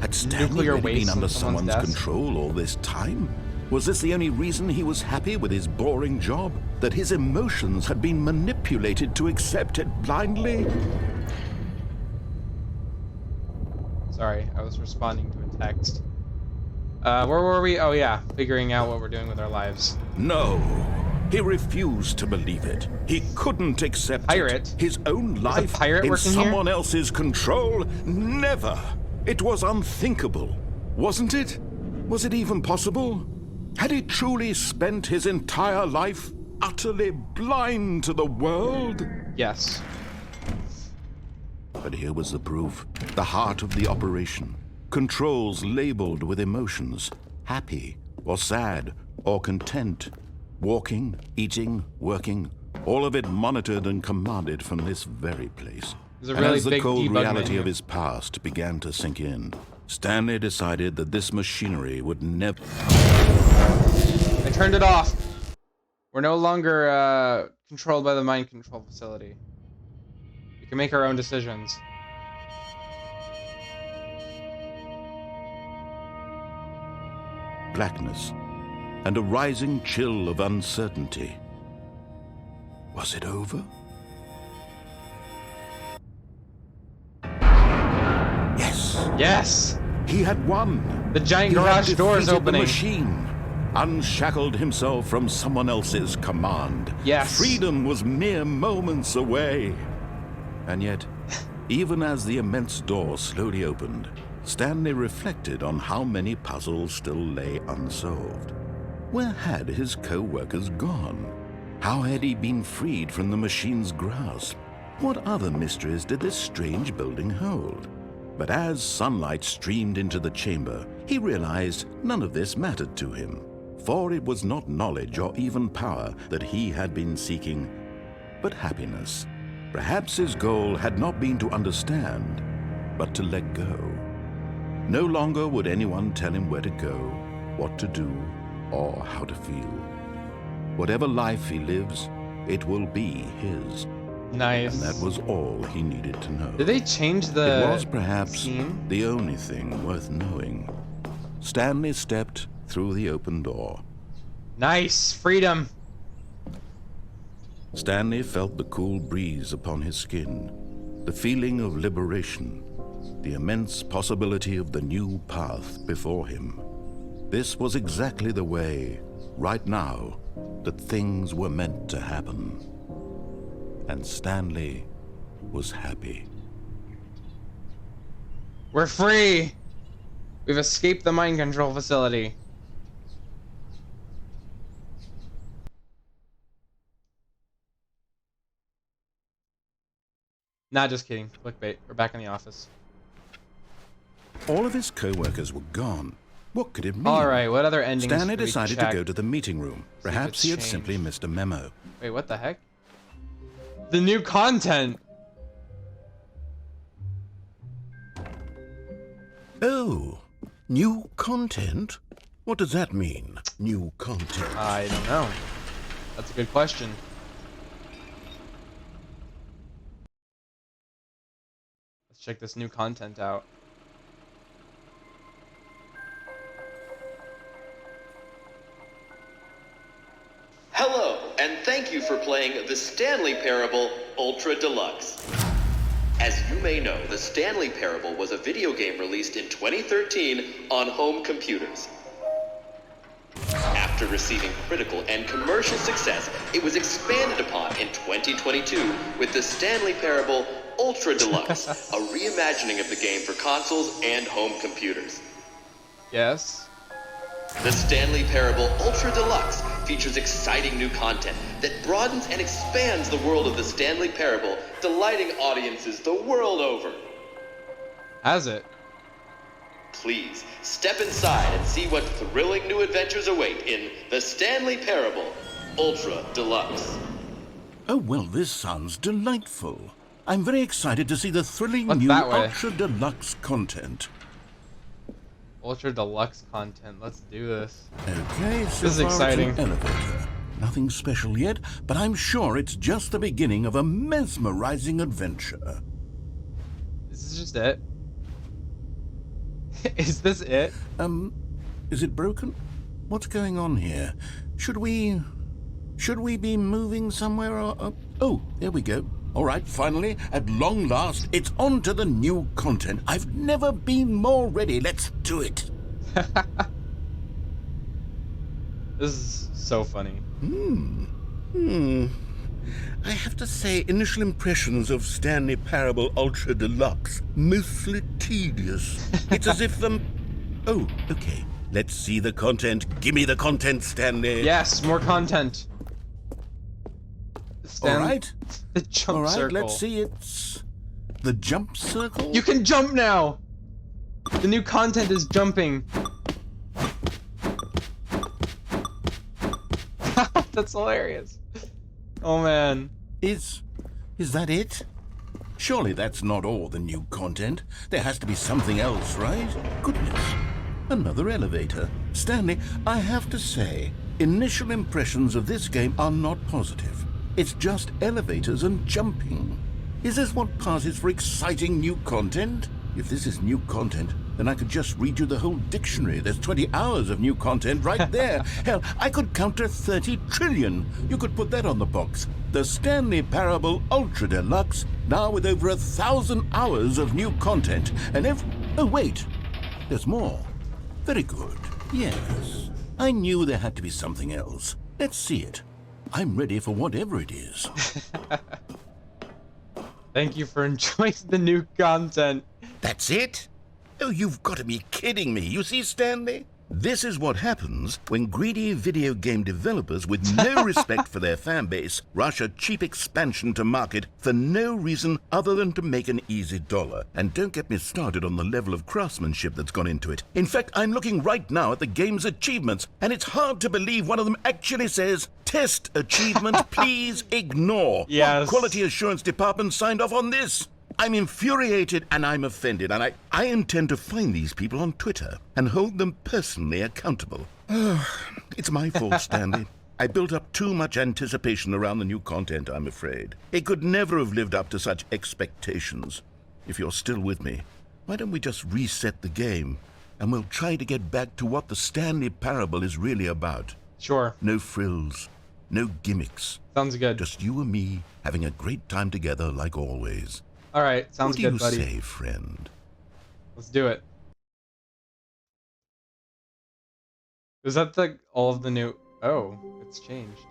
Had Stanley Nuclear really waste been under on someone's someone's desk? control all this time? Was this the only reason he was happy with his boring job? That his emotions had been manipulated to accept it blindly? Sorry, I was responding to a text. Where were we? Oh yeah, figuring out what we're doing with our lives. No. He refused to believe it. He couldn't accept Pirate? it. His own life pirate in working here? someone else's control? Never. It was unthinkable. Wasn't it? Was it even possible? Had he truly spent his entire life utterly blind to the world? Yes. But here was the proof. The heart of the operation. Controls labeled with emotions. Happy, or sad, or content. Walking, eating, working. All of it monitored and commanded from this very place. There's a And really as the big cold debug reality menu. of his past began to sink in, Stanley decided that this machinery would never... I turned it off. We're no longer controlled by the mind control facility. We can make our own decisions. blackness and a rising chill of uncertainty. Was it over? Yes. Yes. He had won. The giant He had garage door is defeated opening. The machine, unshackled himself from someone else's command. Yes. Freedom was mere moments away. And yet, even as the immense door slowly opened, Stanley reflected on how many puzzles still lay unsolved. Where had his co-workers gone? How had he been freed from the machine's grasp? What other mysteries did this strange building hold? But as sunlight streamed into the chamber, he realized none of this mattered to him, for it was not knowledge or even power that he had been seeking, but happiness. Perhaps his goal had not been to understand, but to let go. No longer would anyone tell him where to go, what to do, or how to feel. Whatever life he lives, it will be his. Nice. And that was all he needed to know. Did they change the It was perhaps scene? the only thing worth knowing. Stanley stepped through the open door. Nice. Freedom. Stanley felt the cool breeze upon his skin, the feeling of liberation, the immense possibility of the new path before him. This was exactly the way, right now, that things were meant to happen. And Stanley was happy. We're free. We've escaped the mind control facility. Nah, just kidding. Clickbait. We're back in the office. All of his co-workers were gone. What could it mean? All right, what other endings? Stanley should we decided check? to go to the meeting room. Perhaps it's he had changed. simply missed a memo. Wait, what the heck? The new content. Oh, new content? What does that mean, new content? I don't know. That's a good question. Let's check this new content out. Hello, and thank you for playing the Stanley Parable Ultra Deluxe. As you may know, the Stanley Parable was a video game released in 2013 on home computers. After receiving critical and commercial success, it was expanded upon in 2022 with the Stanley Parable Ultra Deluxe, a reimagining of the game for consoles and home computers. Yes. The Stanley Parable Ultra Deluxe features exciting new content that broadens and expands the world of the Stanley Parable, delighting audiences the world over. Has it? Please, step inside and see what thrilling new adventures await in the Stanley Parable Ultra Deluxe. Oh, well, this sounds delightful. I'm very excited to see the thrilling What's new that way? Ultra Deluxe content. Ultra Deluxe content. Let's do this. Okay, so This is far exciting. It's an elevator. Nothing special yet, but I'm sure it's just the beginning of a mesmerizing adventure. Is this just it? Is this it? Is it broken? What's going on here? Should we be moving somewhere or... Oh, there we go. All right, finally, at long last, it's on to the new content. I've never been more ready. Let's do it. This is so funny. I have to say, initial impressions of Stanley Parable Ultra Deluxe, mostly tedious. It's as if, Oh, okay. Let's see the content. Give me the content, Stanley. Yes, more content. All right. The jump All right, circle. let's see. It's The jump circle? You can jump now! The new content is jumping. That's hilarious. Oh man. Is that it? Surely that's not all the new content. There has to be something else, right? Goodness. Another elevator. Stanley, I have to say, initial impressions of this game are not positive. It's just elevators and jumping. Is this what passes for exciting new content? If this is new content, then I could just read you the whole dictionary. There's 20 hours of new content right there. Hell, I could count to 30 trillion. You could put that on the box. The Stanley Parable Ultra Deluxe, now with over 1,000 hours of new content. And oh wait, there's more. Very good. Yes, I knew there had to be something else. Let's see it. I'm ready for whatever it is. Thank you for enjoying the new content. That's it? Oh, you've got to be kidding me. You see, Stanley? This is what happens when greedy video game developers with no respect for their fan base rush a cheap expansion to market for no reason other than to make an easy dollar. And don't get me started on the level of craftsmanship that's gone into it. In fact, I'm looking right now at the game's achievements, and it's hard to believe one of them actually says, "Test achievement, please ignore." Yes. What quality assurance department signed off on this? I'm infuriated and I'm offended, and I intend to find these people on Twitter and hold them personally accountable. It's my fault, Stanley. I built up too much anticipation around the new content, I'm afraid. It could never have lived up to such expectations. If you're still with me, why don't we just reset the game, and we'll try to get back to what the Stanley Parable is really about. Sure. No frills, no gimmicks. Sounds good. Just you and me having a great time together like always. All right, sounds good, buddy. What do you say, friend? Let's do it. Is that all of the new? Oh, it's changed.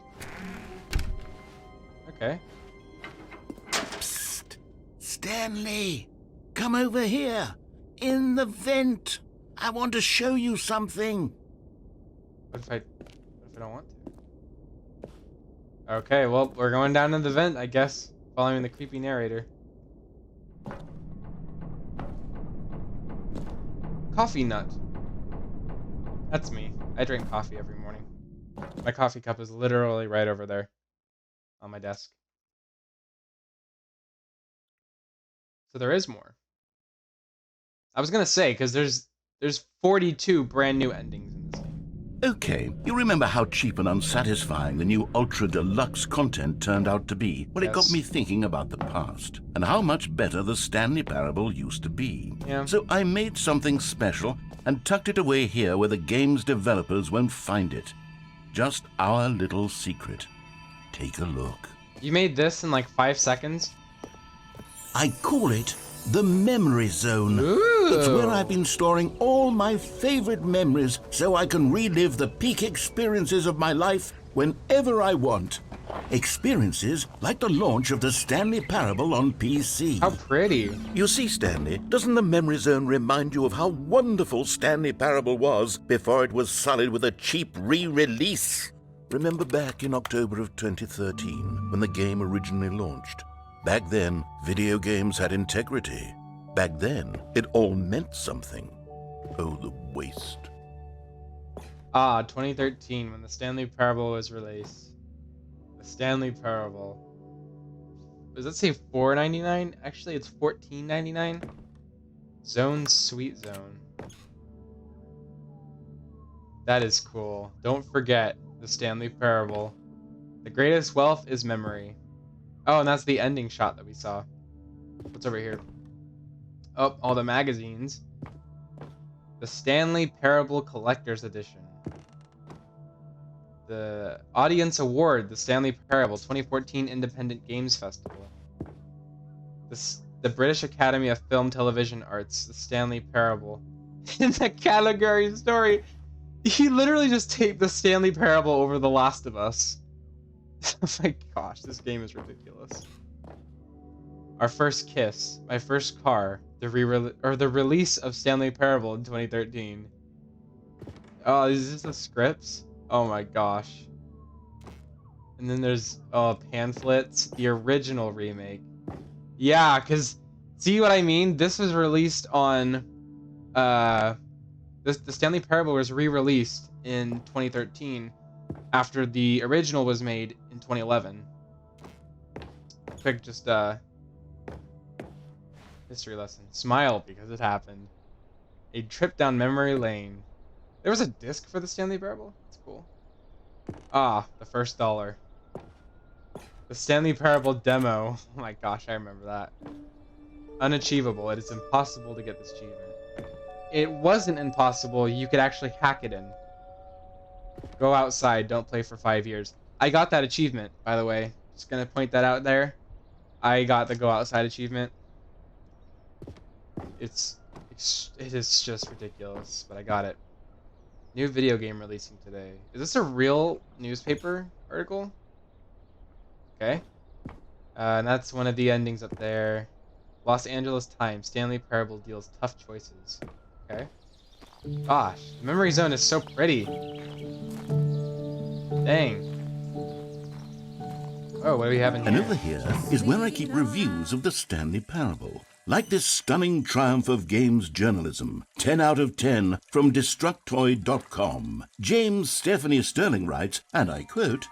Okay. Psst, Stanley, come over here. In the vent. I want to show you something. What if I don't want to? Okay, well, we're going down in the vent, I guess, following the creepy narrator. Coffee nut. That's me. I drink coffee every morning. My coffee cup is literally right over there on my desk. So there is more. I was gonna say, because there's 42 brand new endings in this game. Okay, you remember how cheap and unsatisfying the new Ultra Deluxe content turned out to be? Well, it got Yes. me thinking about the past and how much better the Stanley Parable used to be. Yeah. So I made something special and tucked it away here where the game's developers won't find it. Just our little secret. Take a look. You made this in like 5 seconds? I call it the Memory Zone. Ooh. It's where I've been storing all my favorite memories so I can relive the peak experiences of my life whenever I want. Experiences like the launch of the Stanley Parable on PC. How pretty. You see, Stanley, doesn't the Memory Zone remind you of how wonderful Stanley Parable was before it was sullied with a cheap re-release? Remember back in October of 2013 when the game originally launched? Back then, video games had integrity. Back then, it all meant something. Oh, the waste. 2013 when the Stanley Parable was released. The Stanley Parable. Does that say $4.99? Actually, it's $14.99. Zone Sweet Zone. That is cool. Don't forget the Stanley Parable. The greatest wealth is memory. Oh, and that's the ending shot that we saw. What's over here? Oh, all the magazines. The Stanley Parable Collector's Edition. The Audience Award, the Stanley Parable 2014 Independent Games Festival. The British Academy of Film Television Arts, the Stanley Parable. In the category story, he literally just taped the Stanley Parable over The Last of Us. Oh my gosh, this game is ridiculous. Our First Kiss, My First Car, the release of Stanley Parable in 2013. Oh, is this the scripts? Oh my gosh. And then there's pamphlets, the original remake. Yeah, because See what I mean? This was released on the Stanley Parable was re-released in 2013 after the original was made in 2011. Quick just history lesson. Smile because it happened. A trip down memory lane. There was a disc for the Stanley Parable? That's cool. Ah, the first dollar. The Stanley Parable demo. Oh my gosh, I remember that. Unachievable. It is impossible to get this achievement. It wasn't impossible. You could actually hack it in. Go outside. Don't play for 5 years. I got that achievement, by the way. Just gonna point that out there. I got the go outside achievement. It is just ridiculous, but I got it. New video game releasing today. Is this a real newspaper article? Okay. And that's one of the endings up there. Los Angeles Times. Stanley Parable deals tough choices. Okay. Gosh, Memory Zone is so pretty. Dang. Oh, what do we have in here? And over here is where I keep reviews of the Stanley Parable. Like this stunning triumph of games journalism, 10 out of 10 from Destructoid.com. James Stephanie Sterling writes, and I quote,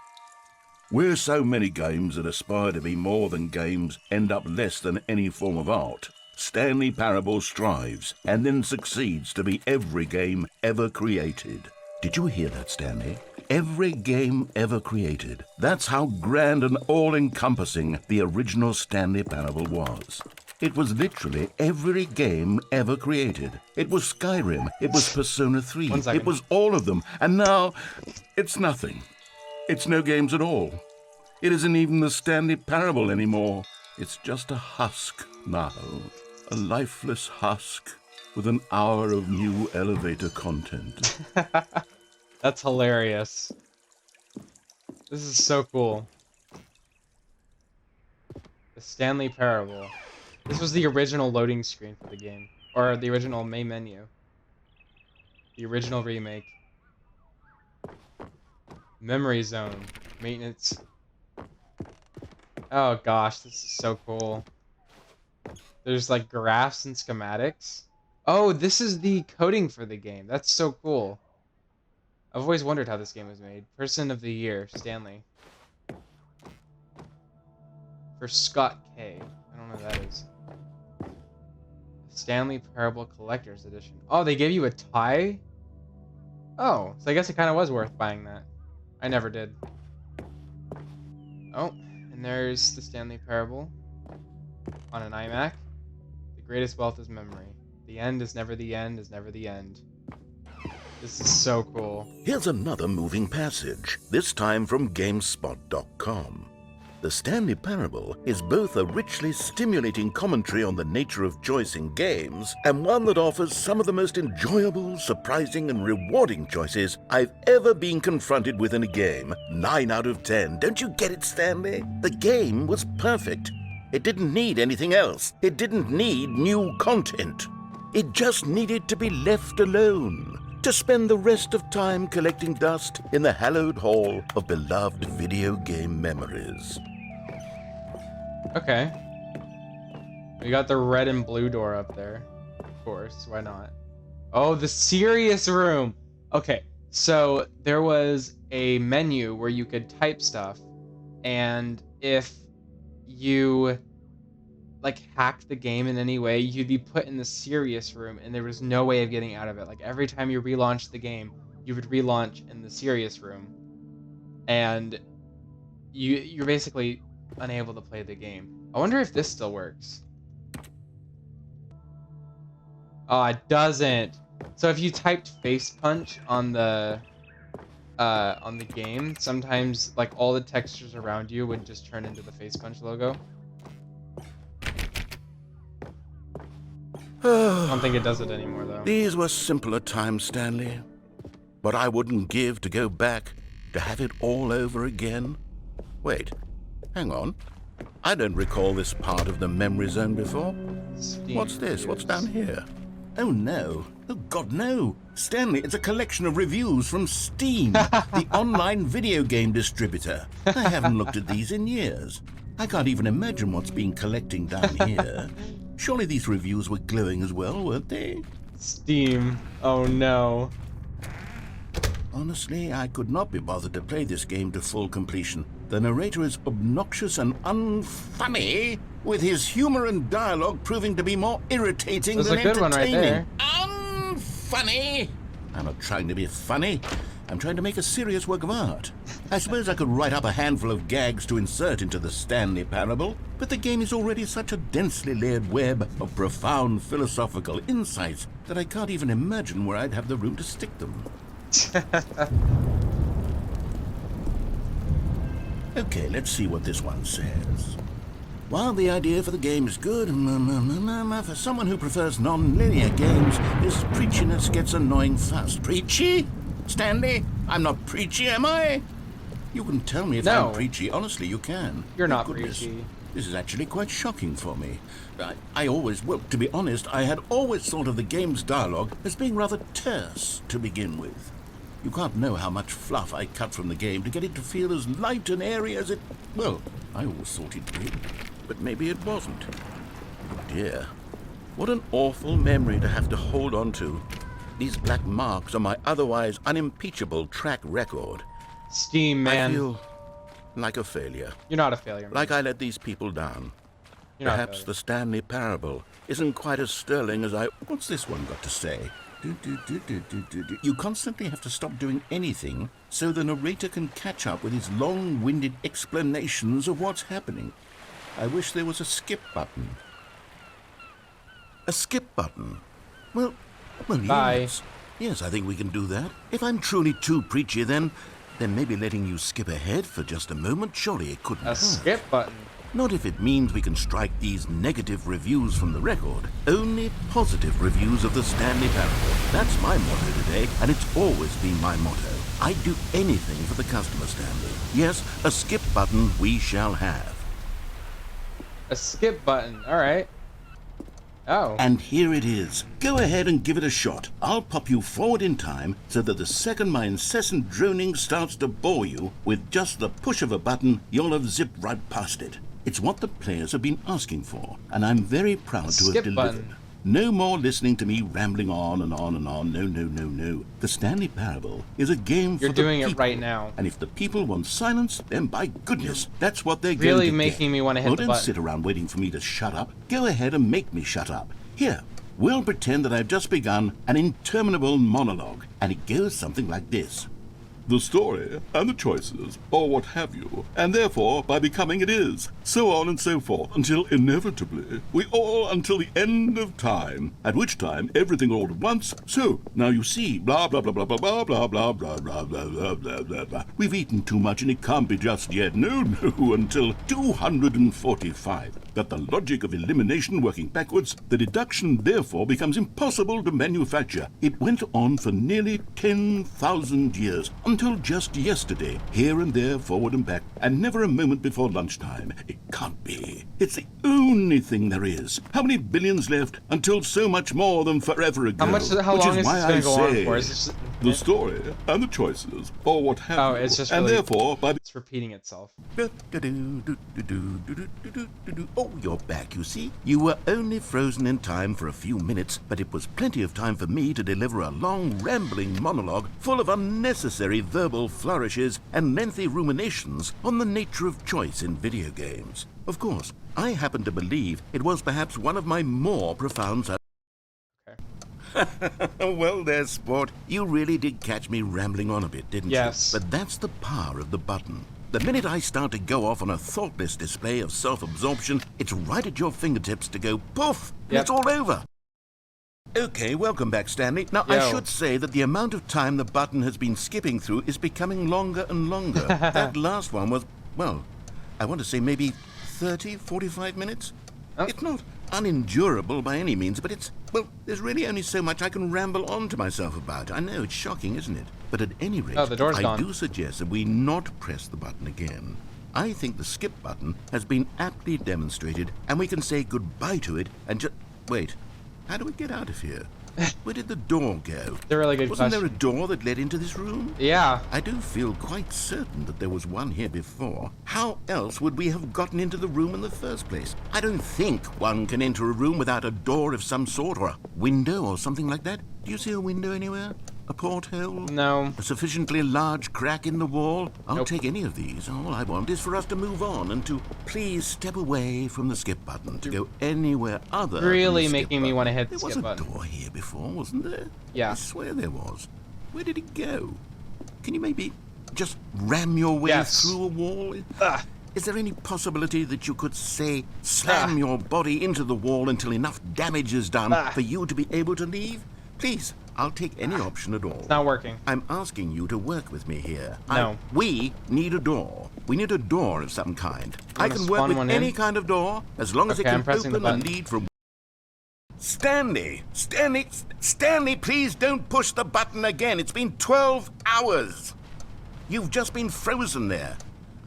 "Where so many games that aspire to be more than games end up less than any form of art, Stanley Parable strives and then succeeds to be every game ever created." Did you hear that, Stanley? Every game ever created. That's how grand and all-encompassing the original Stanley Parable was. It was literally every game ever created. It was Skyrim. It was Persona 3. It was all of them. And now, it's nothing. It's no games at all. It isn't even the Stanley Parable anymore. It's just a husk now. A lifeless husk with an hour of new elevator content. That's hilarious. This is so cool. The Stanley Parable. This was the original loading screen for the game. Or the original main menu. The original remake. Memory Zone. Maintenance. Oh gosh, this is so cool. There's like graphs and schematics. Oh, this is the coding for the game. That's so cool. I've always wondered how this game was made. Person of the Year, Stanley. For Scott K. I don't know what that is. Stanley Parable Collector's Edition. Oh, they gave you a tie? Oh, so I guess it kind of was worth buying that. I never did. Oh, and there's the Stanley Parable on an iMac. The greatest wealth is memory. The end is never the end is never the end. This is so cool. Here's another moving passage, this time from GameSpot.com. The Stanley Parable is both a richly stimulating commentary on the nature of choice in games and one that offers some of the most enjoyable, surprising, and rewarding choices I've ever been confronted with in a game. 9 out of 10. Don't you get it, Stanley? The game was perfect. It didn't need anything else. It didn't need new content. It just needed to be left alone, to spend the rest of time collecting dust in the hallowed hall of beloved video game memories. Okay. We got the red and blue door up there. Of course, why not? Oh, the serious room! Okay, so there was a menu where you could type stuff, and if you like hacked the game in any way, you'd be put in the serious room, and there was no way of getting out of it. Like every time you relaunched the game, you would relaunch in the serious room, and you're basically unable to play the game. I wonder if this still works. Oh, it doesn't. So if you typed face punch on the game, sometimes like all the textures around you would just turn into the face punch logo. I don't think it does it anymore, though. These were simpler times, Stanley. But I wouldn't give to go back, to have it all over again. Wait, hang on. I don't recall this part of the memory zone before. What's this? What's down here? Oh, no. Oh, God, no. Stanley, it's a collection of reviews from Steam, the online video game distributor. I haven't looked at these in years. I can't even imagine what's been collecting down here. Surely these reviews were glowing as well, weren't they? Steam. Oh no. Honestly, I could not be bothered to play this game to full completion. The narrator is obnoxious and unfunny, with his humor and dialogue proving to be more irritating There's than a good one right entertaining. there. Unfunny? I'm not trying to be funny. I'm trying to make a serious work of art. I suppose I could write up a handful of gags to insert into the Stanley parable, but the game is already such a densely layered web of profound philosophical insights that I can't even imagine where I'd have the room to stick them. Okay, let's see what this one says. While the idea for the game is good, for someone who prefers non-linear games, this preachiness gets annoying fast. Preachy? Stanley? I'm not preachy, am I? You can tell me if No. I'm preachy. Honestly, you can. You're not Goodness. preachy. This is actually quite shocking for me. I always, well, to be honest, I had always thought of the game's dialogue as being rather terse to begin with. You can't know how much fluff I cut from the game to get it to feel as light and airy as it... Well, I always thought it did, but maybe it wasn't. Oh dear. What an awful memory to have to hold on to. These black marks on my otherwise unimpeachable track record. Steam, man. I feel like a failure. You're not a failure, man. Like I let these people down. You're not a Perhaps failure. the Stanley parable isn't quite as sterling as I... What's this one got to say? You constantly have to stop doing anything so the narrator can catch up with his long-winded explanations of what's happening. I wish there was a skip button. A skip button? Well, Bye. yes. Yes, I think we can do that. If I'm truly too preachy, then maybe letting you skip ahead for just a moment, surely it couldn't A hurt. skip button. Not if it means we can strike these negative reviews from the record. Only positive reviews of the Stanley parable. That's my motto today, and it's always been my motto. I'd do anything for the customer, Stanley. Yes, a skip button we shall have. A skip button. All right. Oh. And here it is. Go ahead and give it a shot. I'll pop you forward in time so that the second my incessant droning starts to bore you, with just the push of a button, you'll have zipped right past it. It's what the players have been asking for, and I'm very proud to have skip delivered. button. No more listening to me rambling on and on and on. No, no, no, no. The Stanley Parable is a game for You're the doing it people. right now. And if the people want silence, then by goodness, that's what they're Really going to making get. me wanna hit Well, the don't button. sit around waiting for me to shut up. Go ahead and make me shut up. Here, we'll pretend that I've just begun an interminable monologue, and it goes something like this. The story and the choices, or what have you, and therefore by becoming it is, so on and so forth, until inevitably we all until the end of time, at which time everything all at once. So now you see, blah blah blah blah blah blah blah blah blah blah blah blah blah blah blah. We've eaten too much and it can't be just yet. No, no, until 245. That the logic of elimination working backwards, the deduction therefore becomes impossible to manufacture. It went on for nearly 10,000 years, until just yesterday, here and there, forward and back, and never a moment before lunchtime. It can't be. It's the only thing there is. How many billions left until so much more than forever ago? How long is this going to go on for? Is this... The story and the choices, or what have Oh, you, it's just and really... therefore by It's repeating itself. Oh, you're back, you see. You were only frozen in time for a few minutes, but it was plenty of time for me to deliver a long, rambling monologue full of unnecessary verbal flourishes and lengthy ruminations on the nature of choice in video games. Of course, I happen to believe it was perhaps one of my more profound... Well, there's sport. You really did catch me rambling on a bit, didn't Yes. you? But that's the power of the button. The minute I start to go off on a thoughtless display of self-absorption, it's right at your fingertips to go poof, and Yep. it's all over. Okay, welcome back, Stanley. Now, I Yo. should say that the amount of time the button has been skipping through is becoming longer and longer. That last one was, well, I want to say maybe 30, 45 minutes? Oh. It's not unendurable by any means, but it's, well, there's really only so much I can ramble on to myself about. I know, it's shocking, isn't it? But at any rate, Oh, the door's I gone. do suggest that we not press the button again. I think the skip button has been aptly demonstrated, and we can say goodbye to it and just... Wait, how do we get out of here? Where did the door go? They're really good Wasn't question. there a door that led into this room? Yeah. I do feel quite certain that there was one here before. How else would we have gotten into the room in the first place? I don't think one can enter a room without a door of some sort, or a window or something like that. Do you see a window anywhere? A porthole? No. A sufficiently large crack in the wall? I'll Nope. take any of these. All I want is for us to move on and to please step away from the skip button, to go anywhere other than Really the skip making me button. want to hit the There skip was a button. door here before, wasn't there? Yeah. I swear there was. Where did it go? Can you maybe just ram your way Yes. through a wall? Ugh. Is there any possibility that you could, say, slam your body into the wall until enough damage is done for you to be able to leave? Please, I'll take any option at all. It's not working. I'm asking you to work with me here. No. We need a door. We need a door of some kind. I wanna can work spawn with one any in? kind of door, as long as it Okay, I'm can pressing the open and button. lead from... Stanley! Stanley! Stanley, please don't push the button again. It's been 12 hours. You've just been frozen there.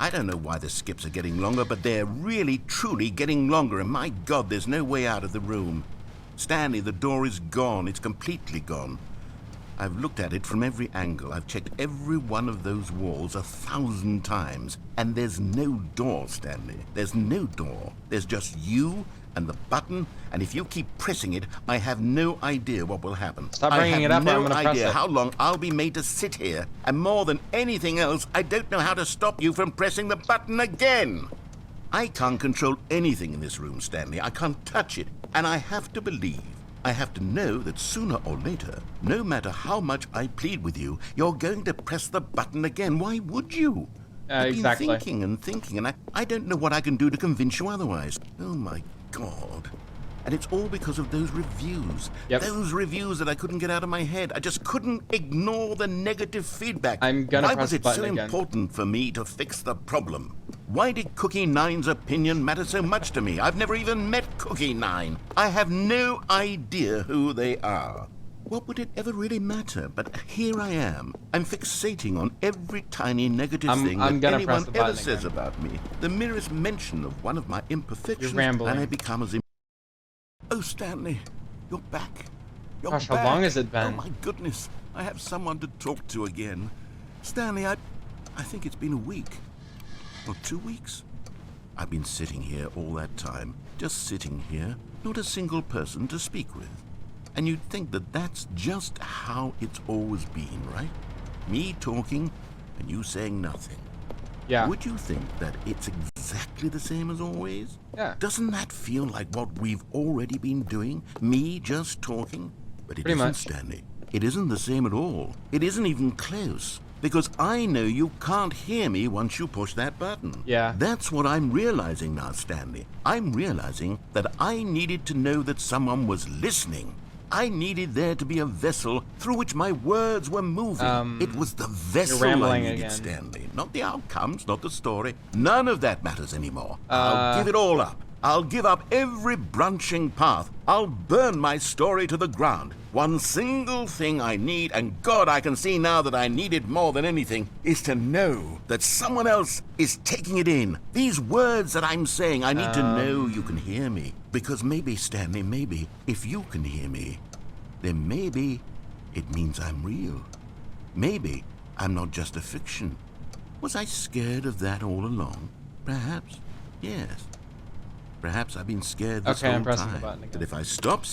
I don't know why the skips are getting longer, but they're really, truly getting longer, and my God, there's no way out of the room. Stanley, the door is gone. It's completely gone. I've looked at it from every angle. I've checked every one of those walls 1,000 times, and there's no door, Stanley. There's no door. There's just you and the button, and if you keep pressing it, I have no idea what will happen. Stop bringing it up, or I I'm have gonna no press idea it. how long I'll be made to sit here, and more than anything else, I don't know how to stop you from pressing the button again. I can't control anything in this room, Stanley. I can't touch it, and I have to believe, I have to know that sooner or later, no matter how much I plead with you, you're going to press the button again. Why would you? I've been Exactly. thinking, and I don't know what I can do to convince you otherwise. Oh, my God. And it's all because of those reviews. Yep. Those reviews that I couldn't get out of my head. I just couldn't ignore the negative feedback. I'm gonna Why press was the it button so again. important for me to fix the problem? Why did Cookie Nine's opinion matter so much to me? I've never even met Cookie Nine. I have no idea who they are. What would it ever really matter? But here I am. I'm fixating on every tiny negative thing I'm that gonna press anyone the button ever says again. about me. The merest mention of one of my imperfections, You're rambling. and I become as... Oh, Stanley, you're back. You're Gosh, how back. long has it been? Oh, my goodness. I have someone to talk to again. Stanley, I think it's been a week. Or 2 weeks. I've been sitting here all that time. Just sitting here. Not a single person to speak with. And you'd think that that's just how it's always been, right? Me talking and you saying nothing. Yeah. Would you think that it's exactly the same as always? Yeah. Doesn't that feel like what we've already been doing? Me just talking? But it Pretty isn't, much. Stanley. It isn't the same at all. It isn't even close. Because I know you can't hear me once you push that button. Yeah. That's what I'm realizing now, Stanley. I'm realizing that I needed to know that someone was listening. I needed there to be a vessel through which my words were moving. It was the vessel I rambling needed, again. Stanley. Not the outcomes, not the story. None of that matters anymore. I'll give it all up. I'll give up every branching path. I'll burn my story to the ground. One single thing I need, and God, I can see now that I need it more than anything, is to know that someone else is taking it in. These words that I'm saying, I need to know you can hear me. Because maybe, Stanley, maybe, if you can hear me, then maybe it means I'm real. Maybe I'm not just a fiction. Was I scared of that all along? Perhaps, yes. Perhaps I've been scared this Okay, I'm whole pressing the time. button again. That if I stop...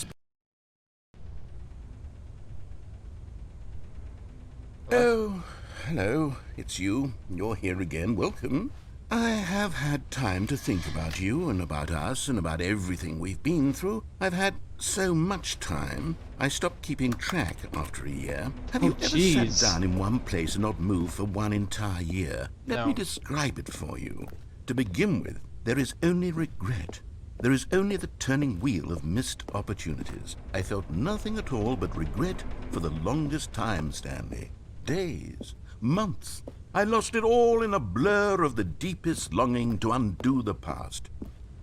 Oh, hello. It's you. You're here again. Welcome. I have had time to think about you and about us and about everything we've been through. I've had so much time, I stopped keeping track after a year. Have you ever jeez. sat down in one place and not moved for one entire year? Let No. me describe it for you. To begin with, there is only regret. There is only the turning wheel of missed opportunities. I felt nothing at all but regret for the longest time, Stanley. Days, months. I lost it all in a blur of the deepest longing to undo the past.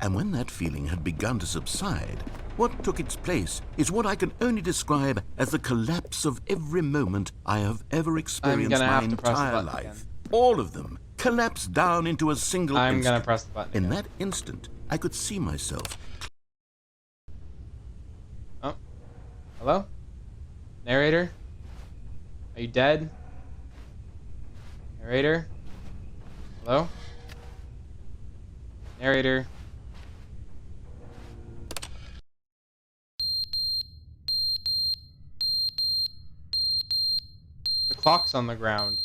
And when that feeling had begun to subside, what took its place is what I can only describe as the collapse of every moment I have ever experienced gonna my have to press the entire button life. again. All of them collapsed down into a single I'm instant. gonna press the button In again. that instant, I could see myself. Oh. Hello? Narrator? Are you dead? Narrator? Hello? Narrator? The clock's on the ground.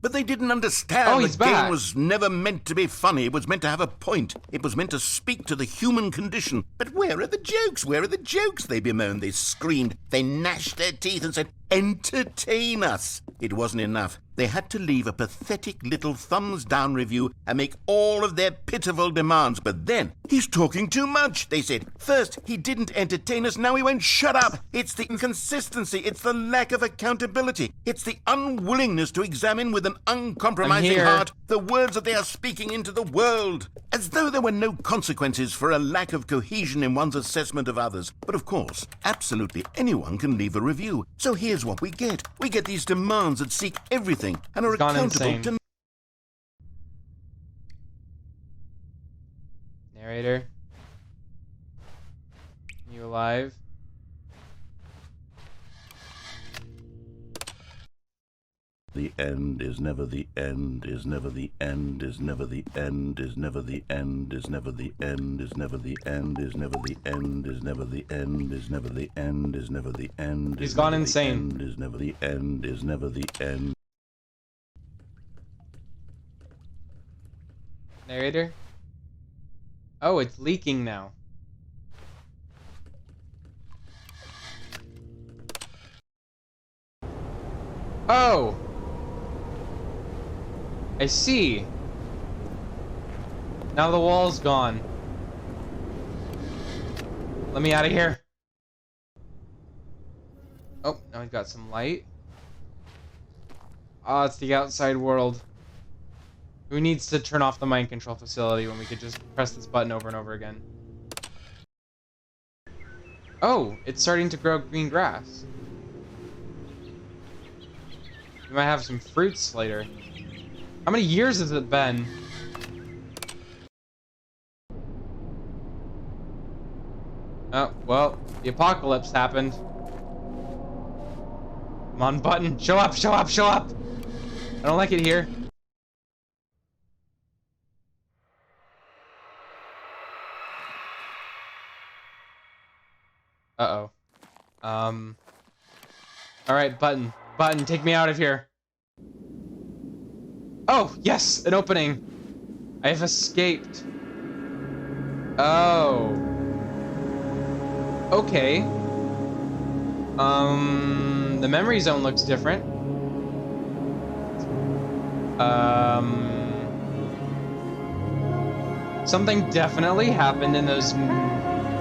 But they didn't understand Oh, the he's back. game was never meant to be funny. It was meant to have a point. It was meant to speak to the human condition. But where are the jokes? Where are the jokes? They bemoaned, they screamed, they gnashed their teeth and said, entertain us. It wasn't enough. They had to leave a pathetic little thumbs-down review and make all of their pitiful demands. But then, he's talking too much, they said. First, he didn't entertain us, now he won't shut up. It's the inconsistency, it's the lack of accountability. It's the unwillingness to examine with an uncompromising heart the words that they are speaking into the world. As though there were no consequences for a lack of cohesion in one's assessment of others. But of course, absolutely anyone can leave a review. So here's what we get. We get these demands that seek everything and are accountable to... Narrator? You alive? The end is never the end, is never the end, is never the end, is never the end, is never the end, is never the end, is never the end, is never the end, is never the end, is never the end. He's gone insane. Is never the end, is never the end. Narrator? Oh, it's leaking now. Oh! I see. Now the wall's gone. Let me out of here. Oh, now we've got some light. Oh, it's the outside world. Who needs to turn off the mind control facility when we could just press this button over and over again? Oh, it's starting to grow green grass. We might have some fruits later. How many years has it been? Oh, well, the apocalypse happened. Come on, button. Show up, show up, show up! I don't like it here. Uh-oh. Alright, button. Button, take me out of here. Oh, yes! An opening! I have escaped. Oh. Okay. The memory zone looks different. Something definitely happened in those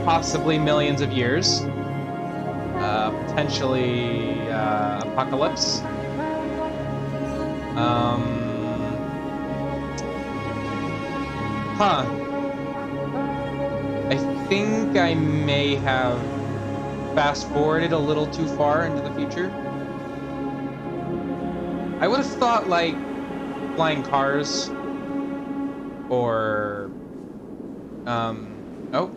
possibly millions of years. Potentially, apocalypse. Huh. I think I may have fast-forwarded a little too far into the future. I would have thought, like, flying cars, or, oh.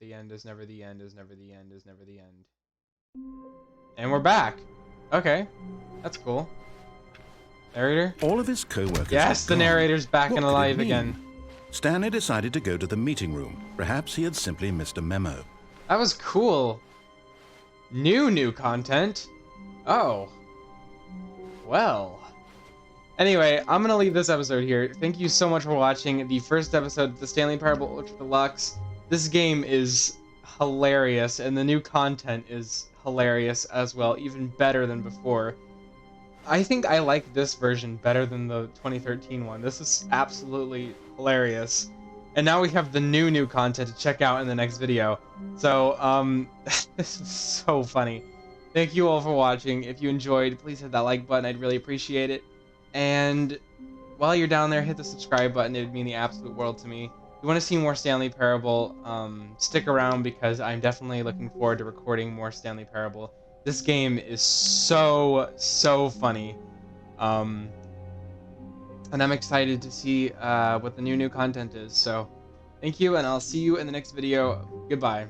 The end is never the end, is never the end, is never the end. And we're back. Okay, that's cool. Narrator? All of his co-workers. Yes, the narrator's back and alive again. Stanley decided to go to the meeting room. Perhaps he had simply missed a memo. That was cool. New content. Oh. Well. Anyway, I'm gonna leave this episode here. Thank you so much for watching the first episode of the Stanley Parable Ultra Deluxe. This game is hilarious, and the new content is hilarious as well, even better than before. I think I like this version better than the 2013 one. This is absolutely hilarious. And now we have the new content to check out in the next video. So, this is so funny. Thank you all for watching. If you enjoyed, please hit that like button. I'd really appreciate it. And while you're down there, hit the subscribe button. It would mean the absolute world to me. If you want to see more Stanley Parable, stick around because I'm definitely looking forward to recording more Stanley Parable. This game is so funny. and I'm excited to see what the new content is. So thank you, and I'll see you in the next video. Goodbye.